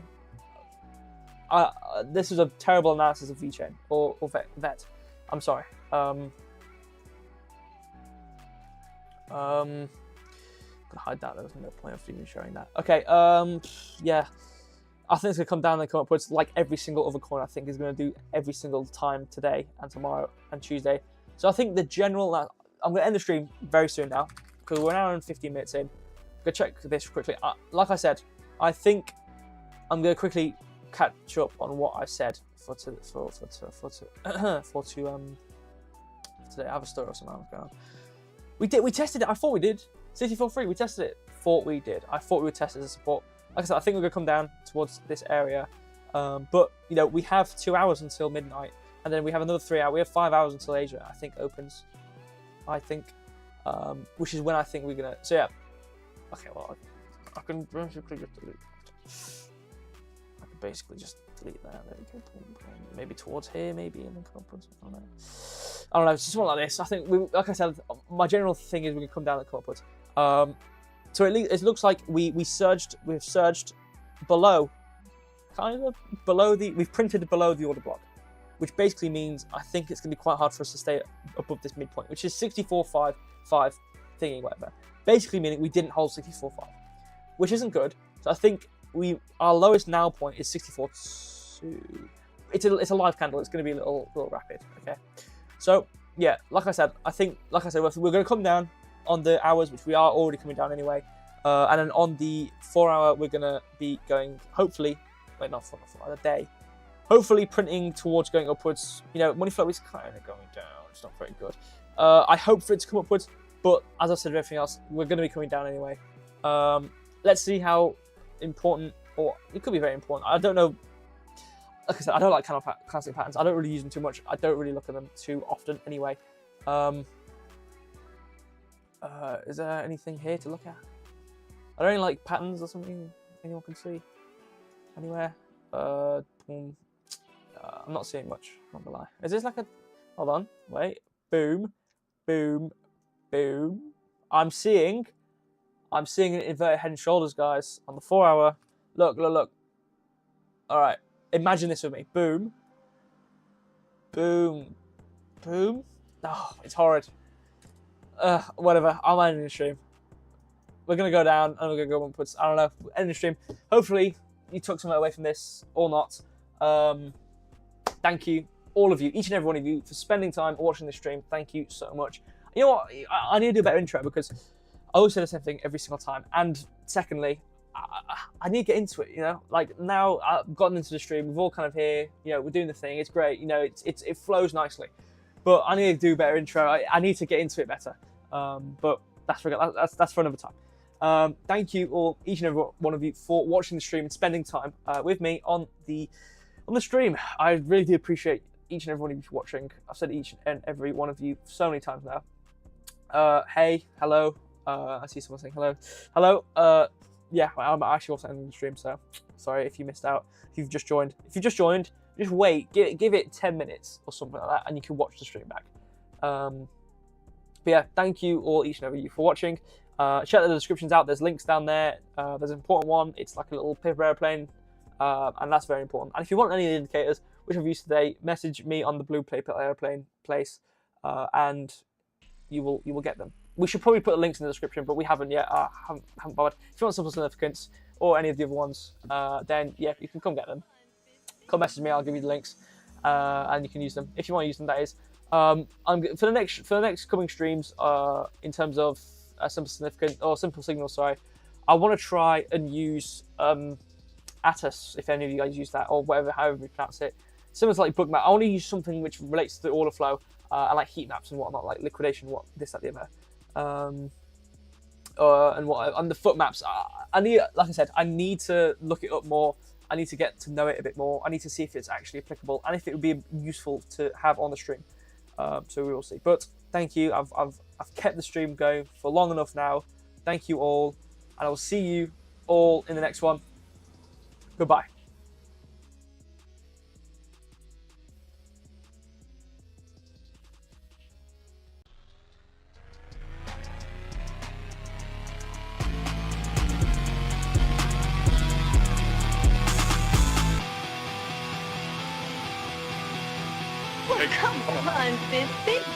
This is a terrible analysis of VeChain or VET. I'm sorry. Gonna hide that. There was no point of even showing that. Okay. Yeah. I think it's gonna come down and come upwards like every single other coin. I think is gonna do every single time today and tomorrow and Tuesday. So I think the general. I'm gonna end the stream very soon now because we're an hour and 15 minutes in. Go check this quickly. Like I said, I think I'm gonna quickly catch up on what I said for today. I have a story or something going on. We tested it. I thought we did. 64.3. We tested it. Thought we did. I thought we would test it as a support. Like I said, I think we're gonna come down towards this area. But you know, we have 2 hours until midnight, and then we have another 3 hours. We have 5 hours until Asia, I think, opens. I think, which is when I think we're gonna. So yeah. Okay. Well, I can basically just delete. I can basically just delete that. There we go. Maybe towards here, maybe, and then come upwards. I don't know. It's just one like this. I think, like I said, my general thing is we can come down and come upwards. So it looks like we've surged below, kind of below we've printed below the order block, which basically means I think it's gonna be quite hard for us to stay above this midpoint, which is 64.5 thingy, whatever. Basically meaning we didn't hold 64.5, which isn't good. So I think our lowest now point is 64.2. It's a live candle. It's going to be a little rapid. Okay. So yeah, like I said, we're going to come down on the hours, which we are already coming down anyway. And then on the 4 hour, we're going to be going hopefully, not 4 hour, a day. Hopefully printing towards going upwards. You know, money flow is kind of going down. It's not very good. I hope for it to come upwards. But as I said, everything else, we're going to be coming down anyway. Let's see how important, or it could be very important. I don't know. Like I said, I don't like classic patterns. I don't really use them too much. I don't really look at them too often anyway. Is there anything here to look at? Are there any like patterns or something anyone can see anywhere? I'm not seeing much. Not gonna lie. Is this like a? Hold on. Wait. Boom. Boom. Boom. I'm seeing an inverted head and shoulders, guys, on the 4 hour. Look. All right. Imagine this with me. Boom. Boom. Boom. Oh, it's horrid. Whatever. I'm ending the stream. We're going to go down and we're going to go upwards. I don't know. End the stream. Hopefully you took something away from this or not. Thank you, all of you, each and every one of you, for spending time watching this stream. Thank you so much. You know what? I need to do a better intro because I always say the same thing every single time. And secondly, I need to get into it, you know? Like now I've gotten into the stream, we're all kind of here, you know, we're doing the thing, it's great, you know, it flows nicely. But I need to do a better intro, I need to get into it better. But that's for another time. Thank you all, each and every one of you, for watching the stream and spending time with me on the stream. I really do appreciate each and every one of you for watching. I've said each and every one of you so many times now. Hey, hello. I see someone saying hello. Hello. Yeah, I'm actually also ending the stream, so sorry if you missed out. If you've just joined, just wait. Give it 10 minutes or something like that, and you can watch the stream back. But yeah, thank you all, each and every you, for watching. Check the descriptions out. There's links down there. There's an important one. It's like a little paper airplane, and that's very important. And if you want any of the indicators, which I've used today, message me on the blue paper airplane place, and you will get them. We should probably put the links in the description, but we haven't yet. Haven't bothered. If you want simple significance or any of the other ones, then yeah, you can come get them. Come message me. I'll give you the links, and you can use them if you want to use them. That is, for the next coming streams, in terms of simple significant or simple signal. Sorry, I want to try and use Atos, if any of you guys use that, or whatever, however you pronounce it. Similar to like Bookmap, I only use something which relates to the order flow. I like heat maps and whatnot, like liquidation, what this, that, the other. And the foot maps. I need, like I said, I need to look it up more. I need to get to know it a bit more. I need to see if it's actually applicable and if it would be useful to have on the stream. So we will see. But thank you. I've kept the stream going for long enough now. Thank you all, and I will see you all in the next one. Goodbye. Well, come on, Vincent.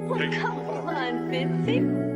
Well, come on, Vincent.